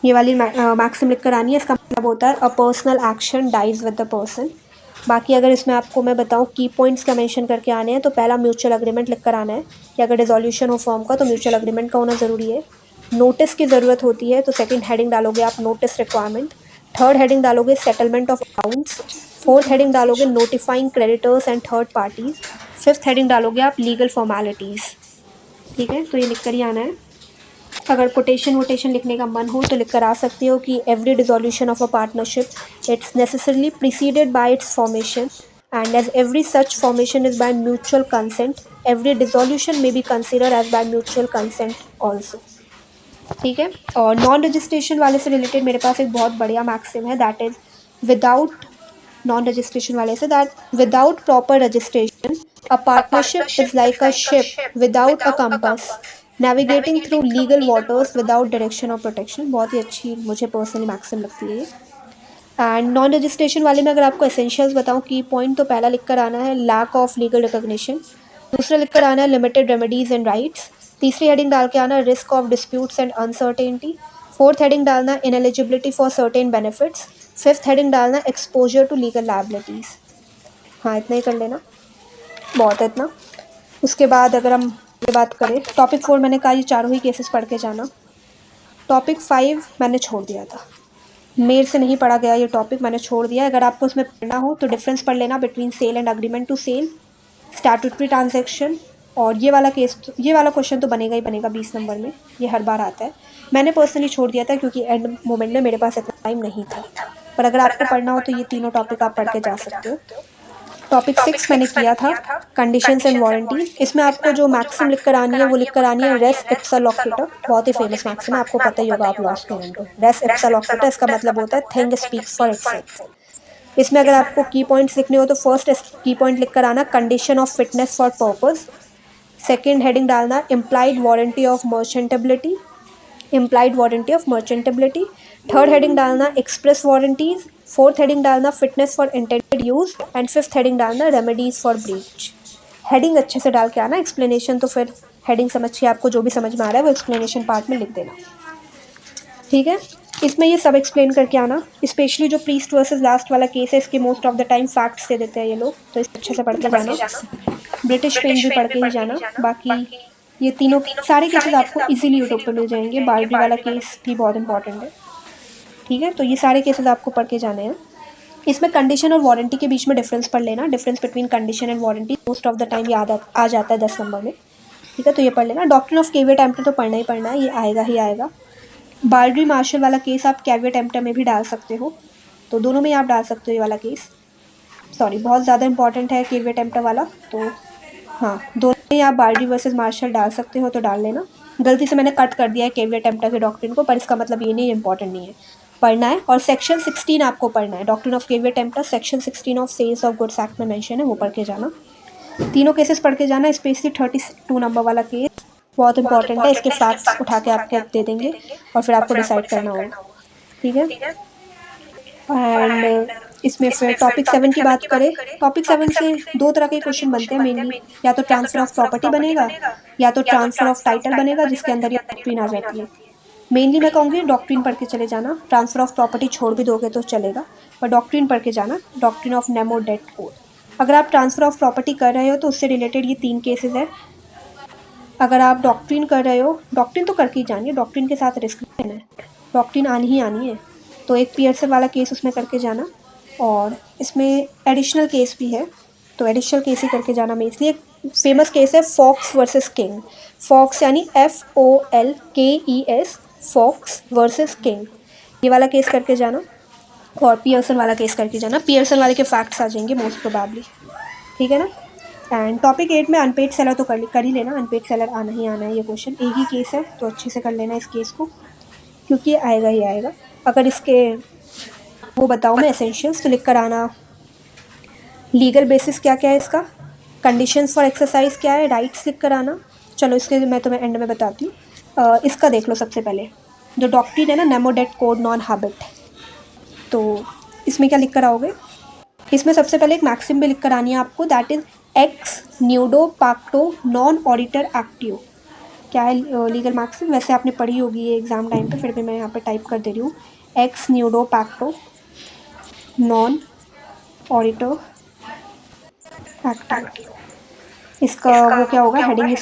ये वाली मैक्सिम लिख कर आनी है। इसका मतलब होता है a personal action dies with the person. बाकी अगर इसमें आपको मैं बताऊं की पॉइंट्स क्या मेंशन करके आने हैं, तो पहला म्यूचुअल अग्रीमेंट लिख कर आना है कि अगर डिसोल्यूशन हो फॉर्म का तो म्यूचुअल अग्रीमेंट का होना ज़रूरी है। नोटिस की ज़रूरत होती है तो सेकंड हेडिंग डालोगे आप नोटिस रिक्वायरमेंट, थर्ड हेडिंग डालोगे settlement of accounts, fourth heading डालोगे notifying creditors and third parties, fifth heading डालोगे आप लीगल फॉर्मेलिटीज़। ठीक है, तो ये लिख कर ही आना है। अगर कोटेशन वोटेशन लिखने का मन हो तो लिख कर आ सकते हो कि every dissolution of a partnership it's necessarily preceded by its formation and as every such formation is by mutual consent every dissolution may be considered as by mutual consent also. ठीक है, और नॉन रजिस्ट्रेशन वाले से related मेरे पास एक बहुत बढ़िया maxim है, that is without non registration वाले से, that without proper registration a partnership is like a ship without a compass navigating through legal waters without direction और प्रोटेक्शन। बहुत ही अच्छी मुझे पर्सनली मैक्सिम लगती है ये। एंड नॉन रजिस्ट्रेशन वाले में अगर आपको एसेंशियल्स बताऊं की पॉइंट, तो पहला लिख कर आना है लैक ऑफ लीगल रिकॉग्निशन, दूसरा लिख कर आना है लिमिटेड रेमेडीज एंड राइट्स, तीसरी हेडिंग डाल के आना risk of disputes and uncertainty, fourth heading डालना ineligibility for certain benefits, fifth heading डालना एक्सपोजर टू लीगल लायबिलिटीज़। हाँ, इतना ही कर लेना, बहुत है इतना। उसके बाद अगर हम ये बात करें, टॉपिक 4 मैंने कहा ये चारों ही केसेस पढ़ के जाना। टॉपिक 5 मैंने छोड़ दिया था, मेरे से नहीं पढ़ा गया ये टॉपिक, मैंने छोड़ दिया। अगर आपको उसमें पढ़ना हो तो डिफरेंस पढ़ लेना between sale and agreement to sell, statutory transaction, और ये वाला क्वेश्चन तो बनेगा ही बनेगा 20 नंबर में, ये हर बार आता है। मैंने पर्सनली छोड़ दिया था क्योंकि एंड मोमेंट में मेरे पास इतना टाइम नहीं था, पर अगर आपको पढ़ना हो तो ये तीनों टॉपिक आप पढ़ के जा सकते हो। टॉपिक 6 मैंने किया था कंडीशंस एंड वारंटी। इसमें आपको जो मैक्सिम लिख कर आनी है वो लिख कर आनी है रेस इप्सा लॉक्यूटा, बहुत ही फेमस मैक्सिम है, आपको पता ही होगा, आप लॉ स्टूडेंट हो। रेस इप्सा लॉक्यूटा इसका मतलब होता है थिंग स्पीक्स फॉर इटसेल्फ। इसमें अगर आपको की पॉइंट्स लिखने हो तो फर्स्ट की पॉइंट लिख कर आना condition of fitness for purpose, second heading डालना implied warranty of merchantability, third heading डालना एक्सप्रेस वारंटीज, फोर्थ हेडिंग डालना fitness for intended use and fifth heading डालना रेमेडीज फॉर ब्रीच। हेडिंग अच्छे से डाल के आना, एक्सप्लेनेशन तो फिर हेडिंग समझ के आपको जो भी समझ में आ रहा है वो एक्सप्लेनेशन पार्ट में लिख देना। ठीक है, इसमें ये सब एक्सप्लेन करके आना, स्पेशली जो प्रीस्ट वर्सेस लास्ट वाला केस है इसके most of the time facts दे देते हैं ये लोग, तो इसे अच्छे से पढ़ के जाना। ब्रिटिश पेन भी पढ़ के ही जाना। बाकी ये तीनों सारे केसेस आपको इजीली यूट्यूब पे मिल जाएंगे, बार्बी वाला केस भी बहुत इंपॉर्टेंट है। ठीक है, तो ये सारे केसेस आपको पढ़ के जाने हैं। इसमें कंडीशन और वारंटी के बीच में डिफरेंस पढ़ लेना, difference between condition and warranty most of the time याद आ जाता है 10 नंबर में। ठीक है, तो ये पढ़ लेना। डॉक्ट्रिन ऑफ कैविएट एम्प्टर तो पढ़ना ही पढ़ना है, ये आएगा ही आएगा। बार्बी मार्शल वाला केस आप कैविएट एम्प्टर में भी डाल सकते हो, तो दोनों में आप डाल सकते हो ये वाला केस, सॉरी बहुत ज़्यादा इंपॉर्टेंट है कैविएट एम्प्टर वाला, तो हाँ दोनों में आप बार्बी वर्सेस मार्शल डाल सकते हो, तो डाल लेना। गलती से मैंने कट कर दिया है कैविएट एम्प्टर के डॉक्ट्रिन को, पर इसका मतलब ये नहीं इंपॉर्टेंट नहीं है, पढ़ना है। और सेक्शन 16 आपको पढ़ना है, doctrine of caveat emptor section 16 of sales of goods act में मेंशन है, वो पढ़ के जाना। तीनों केसेस पढ़ के जाना, स्पेशली 32 नंबर वाला केस बहुत इंपॉर्टेंट है, इसके फैक्ट्स उठा के आपको दे देंगे और फिर आपको डिसाइड करना होगा। ठीक है, एंड इसमें फिर टॉपिक 7 की बात करें, टॉपिक 7 से दो तरह के क्वेश्चन बनते हैं मेनली, या तो ट्रांसफर ऑफ प्रॉपर्टी बनेगा या तो ट्रांसफर ऑफ टाइटल बनेगा, जिसके अंदर ये डॉक्ट्रिन आ जाती है। मेनली मैं कहूँगी डॉक्ट्रिन पढ़ के चले जाना, ट्रांसफर ऑफ प्रॉपर्टी छोड़ भी दोगे तो चलेगा, पर डॉक्ट्रिन पढ़ के जाना, doctrine of nemo dat quod. अगर आप ट्रांसफर ऑफ प्रॉपर्टी कर रहे हो तो उससे रिलेटेड ये 3 केसेस है। अगर आप डॉक्ट्रिन कर रहे हो, डॉक्ट्रिन तो करके ही जानिए, डॉक्ट्रिन के साथ रिस्क लेना है, डॉक्ट्रिन आनी ही आनी है, तो एक पियर्सन वाला केस उसमें करके जाना, और इसमें एडिशनल केस भी है, तो एडिशनल केस ही करके जाना। मैं इसलिए फेमस केस है फॉक्स वर्सेस किंग। फॉक्स यानी FOLKES, फॉक्स वर्सेस किंग, ये वाला केस करके जाना। और पियर्सन वाला केस करके जाना। पियर्सन वाले के फैक्ट्स आ जाएंगे मोस्ट प्रोबेबली, ठीक है ना। एंड टॉपिक 8 में अनपेड सेलर तो कर ही लेना, अनपेड सेलर आना ही आना है, ये क्वेश्चन एक ही केस है तो अच्छे से कर लेना इस केस को, क्योंकि ये आएगा ही आएगा। अगर इसके वो बताऊँ मैं एसेंशियल्स तो लिख कर आना, लीगल बेसिस क्या क्या है इसका, कंडीशंस फॉर एक्सरसाइज क्या है, राइट्स लिख कर आना। चलो इसके मैं तुम्हें एंड में बताती हूँ। इसका देख लो सबसे पहले, जो डॉक्ट्रिन है ना nemo dat quod non habet, तो इसमें क्या लिख कर आओगे, इसमें सबसे पहले एक मैक्सिम भी लिख कर आनी है आपको, that is ex nudo pacto non oritur actio. क्या है लीगल मैक्सिम, वैसे आपने पढ़ी होगी ये एग्ज़ाम टाइम पे, फिर भी मैं यहाँ पे टाइप कर दे रही हूँ, ex nudo pacto non oritur actio. इसका वो क्या होगा हेडिंग,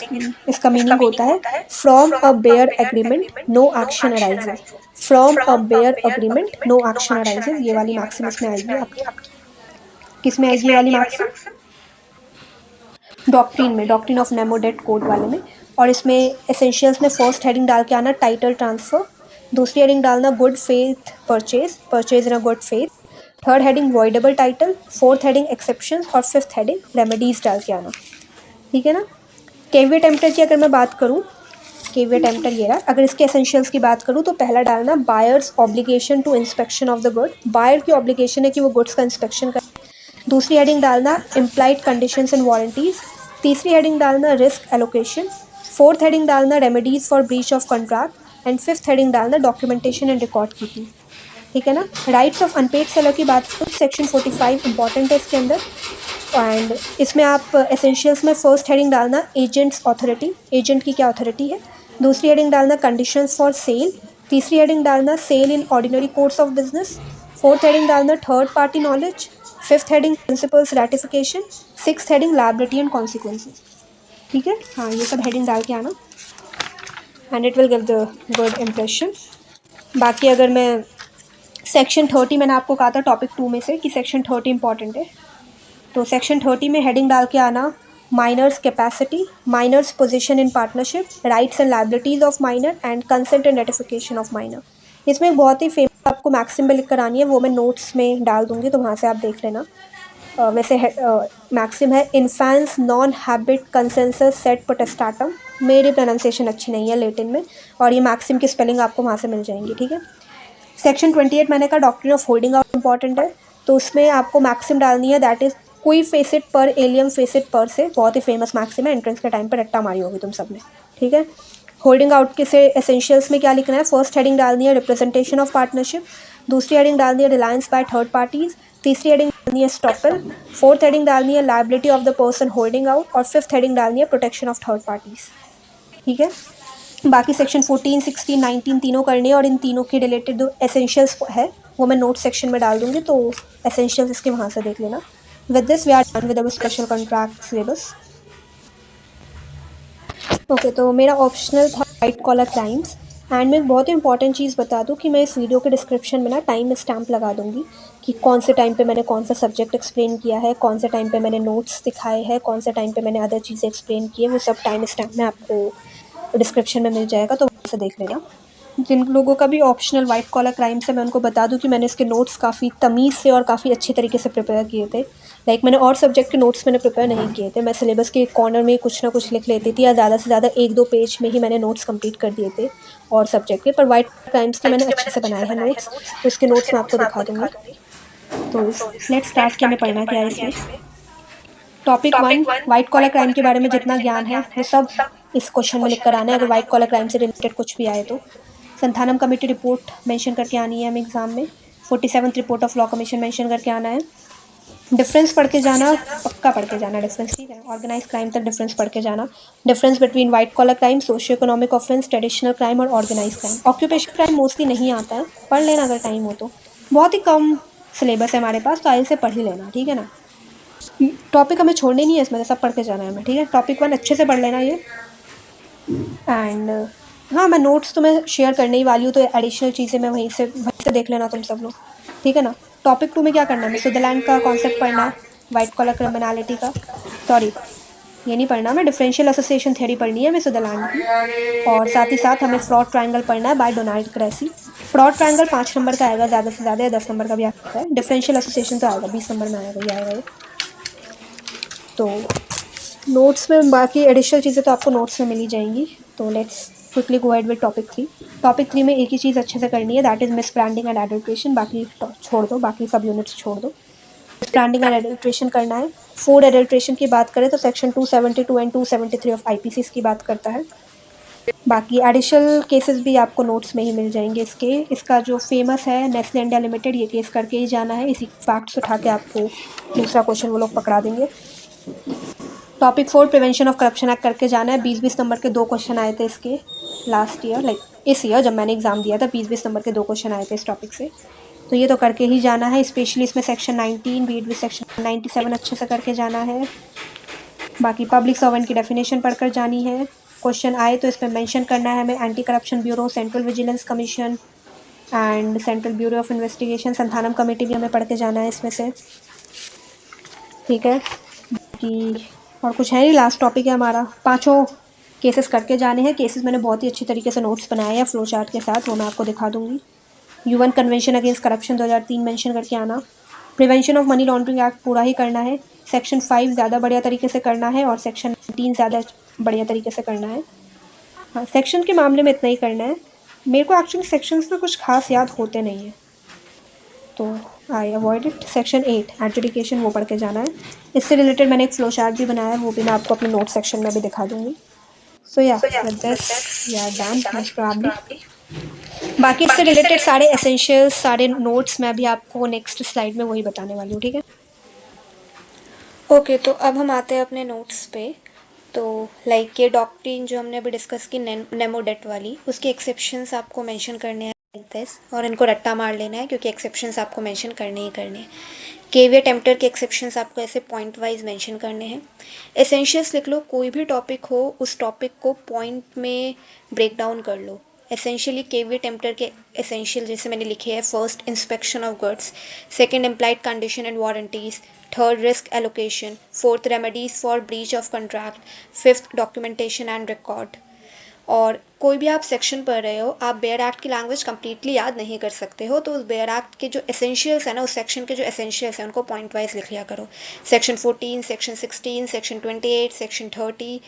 इसका मीनिंग होता है from a bare agreement no action arises. From a bare agreement no action arises, ये वाली मैक्सिम इसमें आएगी आपकी। किस में आएगी ये वाली मैक्सिम, डॉक्ट्रिन में, doctrine of nemo dat quod वाले में। और इसमें एसेंशियल्स में फर्स्ट हेडिंग डाल के आना टाइटल ट्रांसफ़र, दूसरी हेडिंग डालना good faith purchase, purchase in a good faith, third heading voidable title, fourth heading exception और फिफ्थ हेडिंग रेमेडीज डाल के आना, ठीक है ना। केवी टेम्पटर की अगर मैं बात करूँ, केवी टेम्पटर ये रहा, अगर इसके एसेंशियल्स की बात करूँ तो पहला डालना buyer's obligation to inspection of the good, buyer की ऑब्लिगेशन है कि वो गुड्स का इंस्पेक्शन करे। दूसरी हेडिंग डालना इम्प्लाइड कंडीशंस एंड वारंटीज, तीसरी हेडिंग डालना रिस्क एलोकेशन, फोर्थ हेडिंग डालना remedies for breach of contract and fifth heading डालना डॉक्यूमेंटेशन एंड रिकॉर्ड कीपिंग, ठीक है ना। राइट्स ऑफ अनपेड सेलर की बात करूँ, सेक्शन 45 इंपॉर्टेंट है इसके अंदर। एंड इसमें आप एसेंशियल्स में फर्स्ट हेडिंग डालना एजेंट्स अथॉरिटी, एजेंट की क्या अथॉरिटी है। दूसरी हेडिंग डालना कंडीशंस फॉर सेल, तीसरी हेडिंग डालना sale in ordinary course of business, fourth heading डालना third party knowledge, fifth heading principals ratification, sixth heading liability and consequences, ठीक है। हाँ ये सब हेडिंग डाल के आना and it will give the good impression. बाकी अगर मैं सेक्शन 30, मैंने आपको कहा था टॉपिक 2 में से कि सेक्शन 30 इंपॉर्टेंट है, तो सेक्शन 30 में हेडिंग डाल के आना minor's capacity, minor's position in partnership, rights and liabilities of minor and consent and notification of minor. इसमें बहुत ही फेमस आपको मैक्सिम में लिख कर आनी है, वो मैं नोट्स में डाल दूंगी तो वहाँ से आप देख लेना। वैसे मैक्सिम है इन्फांस नॉन हैबिट कंसेंसस सेट पोटेस्टाटम, मेरी प्रोनाउंसिएशन अच्छी नहीं है लेटिन में, और ये मैक्सिम की स्पेलिंग आपको वहाँ से मिल जाएंगी, ठीक है। सेक्शन 28 मैंने कहा doctrine of holding out important है, तो उसमें आपको मैक्सिम डालनी है दैट इज़ कोई फेसिट पर एलियम फेसिट पर से, बहुत ही फेमस मैक्सिम है, एंट्रेंस के टाइम पर रट्टा मारी होगी तुम सब ने, ठीक है। होल्डिंग आउट के से एसेंशियल्स में क्या लिखना है, फर्स्ट हेडिंग डालनी है रिप्रेजेंटेशन ऑफ पार्टनरशिप, दूसरी हेडिंग डालनी है रिलायंस बाय थर्ड पार्टीज, तीसरी हेडिंग डालनी है स्टॉपल, फोर्थ हेडिंग डालनी है liability of the person holding out, और फिफ्थ हेडिंग डालनी है प्रोटेक्शन ऑफ थर्ड पार्टीज, ठीक है। बाकी सेक्शन 14, 16, 19 तीनों करनी है, और इन तीनों के रिलेटेड जो एसेंशियल्स है वो मैं नोट सेक्शन में डाल दूंगी, तो एसेंशियल्स इसके वहाँ से देख लेना। With this we are done with our special contract syllabus. Okay, तो मेरा ऑप्शनल था वाइट कॉलर क्राइम्स। एंड मैं एक बहुत ही इंपॉर्टेंट चीज़ बता दूं कि मैं इस वीडियो के डिस्क्रिप्शन में ना टाइम स्टैम्प लगा दूंगी कि कौन से टाइम पे मैंने कौन सा सब्जेक्ट एक्सप्लेन किया है, कौन से टाइम पे मैंने नोट्स दिखाए हैं, कौन से टाइम पे मैंने अदर चीज़ें एक्सप्लेन की है, वो सब टाइम स्टैम्प में आपको डिस्क्रिप्शन में मिल जाएगा, तो वहाँ से देख लेना। जिन लोगों का भी ऑप्शनल वाइट कॉलर क्राइम्स है, मैं उनको बता दूं कि मैंने इसके नोट्स काफ़ी तमीज़ से और काफ़ी अच्छे तरीके से प्रिपेयर किए थे। लाइक मैंने और सब्जेक्ट के नोट्स मैंने प्रिपेयर नहीं किए थे, मैं सिलेबस के कॉर्नर में कुछ ना कुछ लिख लेती थी, या ज़्यादा से ज़्यादा 1-2 पेज में ही मैंने नोट्स कंप्लीट कर दिए थे और सब्जेक्ट के। पर वाइट क्राइम्स के मैंने अच्छे से बनाए हैं नोट्स, तो इसके नोट्स मैं आपको दिखा दूँगी। तो लेट्स स्टार्ट कि हमें पढ़ना क्या है इसमें। टॉपिक 1, वाइट कॉलर क्राइम के बारे में जितना ज्ञान है वो सब इस क्वेश्चन में लिख कर आना है, अगर वाइट कॉलर क्राइम से रिलेटेड कुछ भी आए तो। संथानम कमेटी रिपोर्ट मेंशन करके आनी है हमें एग्जाम में, 47th report of law commission mention करके आना है। डिफरेंस पढ़ के जाना, पक्का पढ़ के जाना डिफरेंस, ठीक है। ऑर्गेनाइज क्राइम तक डिफरेंस पढ़ के जाना, difference between white collar crime, socio economic offence, traditional crime और organise crime. Occupation crime mostly नहीं आता है, पढ़ लेना अगर टाइम हो तो, बहुत ही कम सिलेबस है हमारे पास, तो आइल से पढ़ ही लेना, ठीक है ना। टॉपिक हमें छोड़ने नहीं है इसमें, सब पढ़ के जाना है हमें, ठीक है। टॉपिक 1 अच्छे से पढ़ लेना ये। एंड हाँ, मैं नोट्स तो मैं शेयर करने ही वाली हूँ, तो एडिशनल चीज़ें मैं वहीं से देख लेना तुम सब लोग, ठीक है ना। टॉपिक 2 में क्या करना है, सुदरलैंड का कॉन्सेप्ट पढ़ना है, वाइट कॉलर क्रिमिनलिटी का, सॉरी ये नहीं पढ़ना, हमें डिफरेंशियल एसोसिएशन थ्योरी पढ़नी है हमें सुदरलैंड की, और साथ ही साथ हमें फ्रॉड ट्रायंगल पढ़ना है by Donald Cressey. Fraud triangle 5 number का आएगा ज़्यादा से ज़्यादा, या 10 नंबर का भी आ सकता है। डिफरेंशियल एसोसिएशन तो आएगा 20 नंबर में, आएगा ही आएगा ये। तो नोट्स में बाकी एडिशनल चीज़ें तो आपको नोट्स में मिल ही जाएंगी। तो let's quickly go ahead with topic 3। Topic 3 में एक ही चीज़ अच्छे से करनी है, that is miss branding and adulteration. बाकी छोड़ दो, बाकी सब यूनिट्स छोड़ दो। मिस ब्रांडिंग एंड एडल्ट्रेशन करना है। फूड एडल्ट्रेशन की बात करें तो सेक्शन 272 एंड 273 ऑफ आईपीसी की बात करता है। बाकी एडिशनल केसेस भी आपको नोट्स में ही मिल जाएंगे इसके। इसका जो फेमस है नेस्ले इंडिया लिमिटेड, ये केस करके ही जाना है। इसी फैक्ट्स उठा के आपको दूसरा क्वेश्चन वो लोग पकड़ा देंगे। Topic 4 prevention of corruption act करके जाना है। 20-20 नंबर के 2 क्वेश्चन आए थे इसके लास्ट ईयर, लाइक इस ईयर जब मैंने एग्जाम दिया था 20-20 नंबर के 2 क्वेश्चन आए थे इस टॉपिक से। तो ये तो करके ही जाना है। स्पेशली इसमें सेक्शन 19 बीट विद सेक्शन 97 अच्छे से करके जाना है। बाकी पब्लिक सर्वेंट की डेफिनेशन पढ़कर जानी है। क्वेश्चन आए तो इसमें मेंशन करना है हमें anti corruption bureau, central vigilance commission and central bureau of investigation, Santhanam committee भी हमें पढ़ के जाना है इसमें से। ठीक है, बाकी और कुछ है नहीं, लास्ट टॉपिक है हमारा। 5 केसेस करके जाने हैं। केसेस मैंने बहुत ही अच्छी तरीके से नोट्स बनाए हैं फ्लो चार्ट के साथ, वो मैं आपको दिखा दूंगी। UN convention against corruption 2003 mention करके आना। Prevention of money laundering act पूरा ही करना है। सेक्शन 5 ज़्यादा बढ़िया तरीके से करना है, और सेक्शन 19 ज़्यादा बढ़िया तरीके से करना है। हाँ, सेक्शन के मामले में इतना ही करना है। मेरे को एक्चुअली सेक्शंस में कुछ खास याद होते नहीं है, तो I avoid it. Section 8 adjudication, वो पढ़ के जाना है। इससे रिलेटेड मैंने एक फ्लो चार्ट भी बनाया है, वो भी मैं आपको अपने नोट सेक्शन में भी दिखा दूंगी। सो या with this we are done most probably. बाकी इससे रिलेटेड सारे एसेंशियल्स, सारे नोट्स मैं भी आपको नेक्स्ट स्लाइड में वही बताने वाली हूँ, ठीक है। ओके, तो अब हम आते हैं अपने नोट्स पे। तो लाइक ये डॉक्ट्रिन जो हमने अभी डिस्कस की नेमो डेट वाली, उसके एक्सेप्शंस आपको मेंशन करने हैं लाइक दिस, और इनको रट्टा मार लेना है क्योंकि एक्सेप्शंस आपको मेंशन करने ही करने हैं। केवियर टेम्पटर के एक्सेप्शंस आपको ऐसे पॉइंट वाइज मेंशन करने हैं। एसेंशियल्स लिख लो, कोई भी टॉपिक हो उस टॉपिक को पॉइंट में ब्रेक डाउन कर लो। एसेंशियली केवियर टेम्पटर के एसेंशियल जैसे मैंने लिखे हैं, first inspection of goods, second implied condition and warranties, third risk allocation, fourth remedies for breach of contract, fifth documentation and record. और कोई भी आप सेक्शन पढ़ रहे हो, आप बेयर एक्ट की लैंग्वेज कंप्लीटली याद नहीं कर सकते हो, तो उस बेयर एक्ट के जो एसेंशियल्स है ना, उस सेक्शन के जो एसेंशियल्स हैं उनको पॉइंट वाइज लिख लिया करो। Section 14, section 16, section 28, section 30,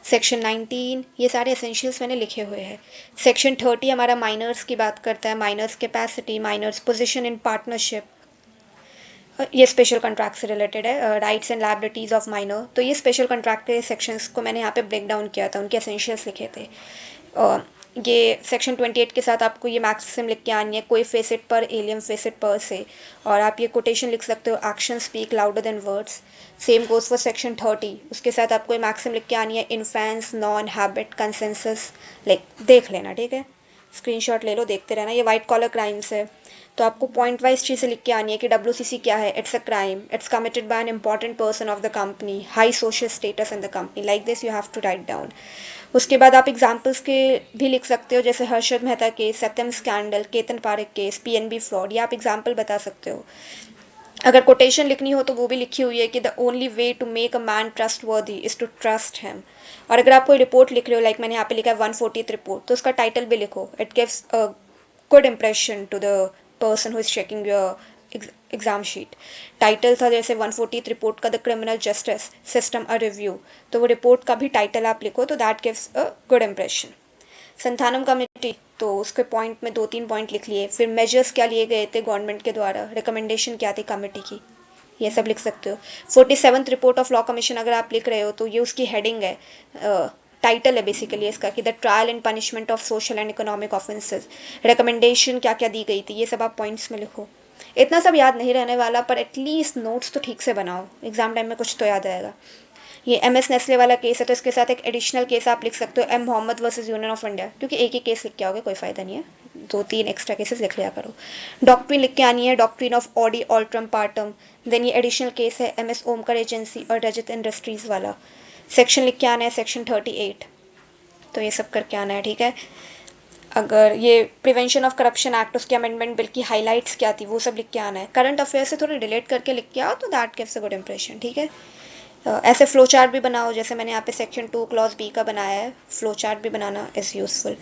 section 19, ये सारे एसेंशियल्स मैंने लिखे हुए हैं। सेक्शन 30 हमारा माइनर्स की बात करता है, minor's capacity, minor's position in partnership, ये स्पेशल कॉन्ट्रैक्ट से रिलेटेड है। Rights and liabilities of minor, तो ये स्पेशल कॉन्ट्रैक्ट के सेक्शंस को मैंने यहाँ पे ब्रेक डाउन किया था, उनके एसेंशियल्स लिखे थे। ये सेक्शन 28 के साथ आपको ये मैक्सिम लिख के आनी है, कोई फेसिट पर एलियम फेसिट पर से, और आप ये कोटेशन लिख सकते हो, action speak louder than words. Same goes for section 30, उसके साथ आपको ये मैक्सिम लिख के आनी है, इन्फेंस नॉन हैबिट कंसेंसस, लाइक देख लेना, ठीक है, स्क्रीनशॉट ले लो, देखते रहना। ये वाइट कॉलर क्राइम्स है, तो आपको पॉइंट वाइज चीज़ें लिख के आनी है कि WCC क्या है, it's a crime, it's committed by an important person of the company, high social status in the company, like this you have to write down. उसके बाद आप एग्जाम्पल्स के भी लिख सकते हो, जैसे Harshad Mehta case, Satyam scandal, Ketan Parekh case, PNB fraud, ये आप एग्जाम्पल बता सकते हो। अगर कोटेशन लिखनी हो तो वो भी लिखी हुई है कि the only way to make a man trustworthy is to trust him. और अगर आप कोई रिपोर्ट लिख रहे हो, लाइक मैंने यहाँ पे लिखा है 140th रिपोर्ट, तो उसका टाइटल भी लिखो, it gives a good impression to the person who is checking your exam sheet. Title था जैसे 140th रिपोर्ट का the criminal justice system a review, तो वो रिपोर्ट का भी टाइटल आप लिखो, तो that gives a good impression. Santhanam committee, तो उसके पॉइंट में 2-3 पॉइंट लिख लिए। फिर मेजर्स क्या लिए गए थे गवर्नमेंट के द्वारा, रिकमेंडेशन क्या थी कमेटी की, ये सब लिख सकते हो। 47th report of law commission अगर आप लिख रहे हो तो ये उसकी हेडिंग है, टाइटल है बेसिकली इसका कि the trial and punishment of social and economic offences, recommendation क्या क्या दी गई थी, ये सब आप पॉइंट्स में लिखो। इतना सब याद नहीं रहने वाला, पर एटलीस्ट नोट्स तो ठीक से बनाओ, एग्जाम टाइम में कुछ तो याद आएगा। ये MS नेस्ले वाला केस है, तो इसके साथ एक एडिशनल केस आप लिख सकते हो, M Mohammad versus union of India, क्योंकि एक ही केस लिख के आओगे कोई फायदा नहीं है, 2-3 एक्स्ट्रा केसेस लिख लिया करो। डॉक्ट्रिन लिख के आनी है, doctrine of audi alteram partem. Then ये एडिशनल केस है MS ओमकर एजेंसी और रजत इंडस्ट्रीज वाला। सेक्शन लिख के आना है सेक्शन 38, तो ये सब करके आना है, ठीक है। अगर ये प्रिवेंशन ऑफ करप्शन एक्ट, उसके अमेंडमेंट बिल की हाईलाइट्स क्या थी, वो सब लिख के आना है। करंट अफेयर से थोड़ा रिलेट करके लिख के आओ, तो that gives a good impression, ठीक है। ऐसे फ्लो चार्ट भी बनाओ, जैसे मैंने यहाँ पे सेक्शन 2 क्लॉज बी का बनाया है, फ्लो चार्ट भी बनाना is useful.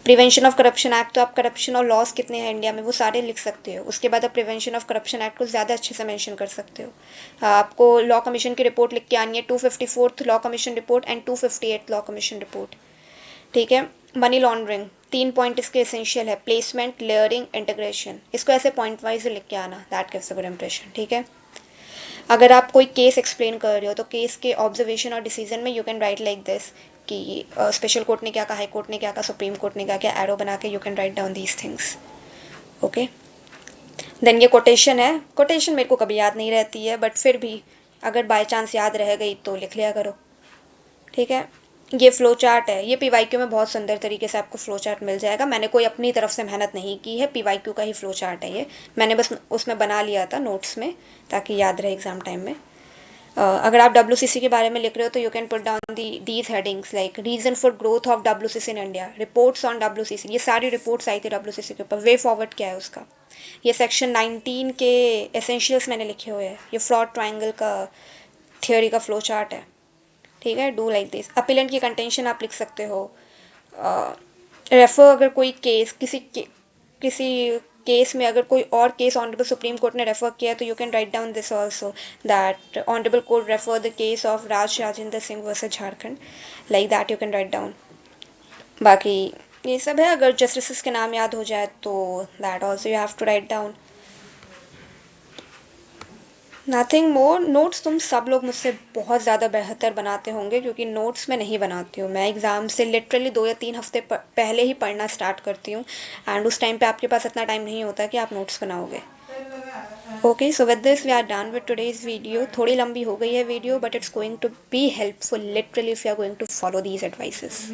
Prevention of corruption act, तो आप करप्शन और लॉस कितने हैं इंडिया में वो सारे लिख सकते हो। उसके बाद आप प्रिवेंशन ऑफ करप्शन एक्ट को ज़्यादा अच्छे से मेंशन कर सकते हो। आपको लॉ कमीशन की रिपोर्ट लिख के आनी है, 254th law commission report and 258th law commission report. ठीक है। मनी लॉन्ड्रिंग, 3 पॉइंट इसके एसेंशियल है, प्लेसमेंट, लेयरिंग, इंटीग्रेशन। इसको ऐसे पॉइंट वाइज लिख के आना, that gives a good impression. ठीक है। अगर आप कोई केस एक्सप्लेन कर रहे हो तो केस के ऑब्जर्वेशन और डिसीजन में you can right like this कि स्पेशल कोर्ट ने क्या कहा, हाई कोर्ट ने क्या कहा, सुप्रीम कोर्ट ने क्या क्या, एरो बना के you can write down these things. Okay. Then ये कोटेशन है, कोटेशन मेरे को कभी याद नहीं रहती है, बट फिर भी अगर बाय चांस याद रह गई तो लिख लिया करो। ठीक है। ये फ्लो चार्ट है, ये पीवाईक्यू में बहुत सुंदर तरीके से आपको फ्लो चार्ट मिल जाएगा। मैंने कोई अपनी तरफ से मेहनत नहीं की है, पीवाईक्यू का ही फ्लो चार्ट है ये, मैंने बस उसमें बना लिया था नोट्स में ताकि याद रहे एग्जाम टाइम में। अगर आप WCC के बारे में लिख रहे हो तो you can put down these headings like reason for growth of WCC in India, reports on WCC, ये सारी रिपोर्ट्स आई थी WCC के ऊपर, वे फॉरवर्ड क्या है उसका। ये सेक्शन 19 के एसेंशियल्स मैंने लिखे हुए हैं, ये फ्रॉड ट्राइंगल का थियोरी का फ्लो चार्ट है। ठीक है। Do like this. अपीलेंट की कंटेंशन आप लिख सकते हो। रेफर, अगर कोई केस किसी केस में अगर कोई और केस ऑनरेबल सुप्रीम कोर्ट ने रेफर किया तो you can write down this also that honourable court refer the case of Rajendra Singh versus Jharkhand, like that you can write down. बाकी ये सब है, अगर जस्टिस के नाम याद हो जाए तो that also you have to write down. Nothing more. Notes तुम सब लोग मुझसे बहुत ज़्यादा बेहतर बनाते होंगे क्योंकि नोट्स मैं नहीं बनाती हूँ, मैं एग्ज़ाम से लिटरली 2 या 3 हफ्ते पहले ही पढ़ना स्टार्ट करती हूँ, एंड उस टाइम पे आपके पास इतना टाइम नहीं होता कि आप नोट्स बनाओगे। Okay, so with this we are done with today's video. थोड़ी लंबी हो गई है video, but it's going to be helpful literally if you are going to follow these advices.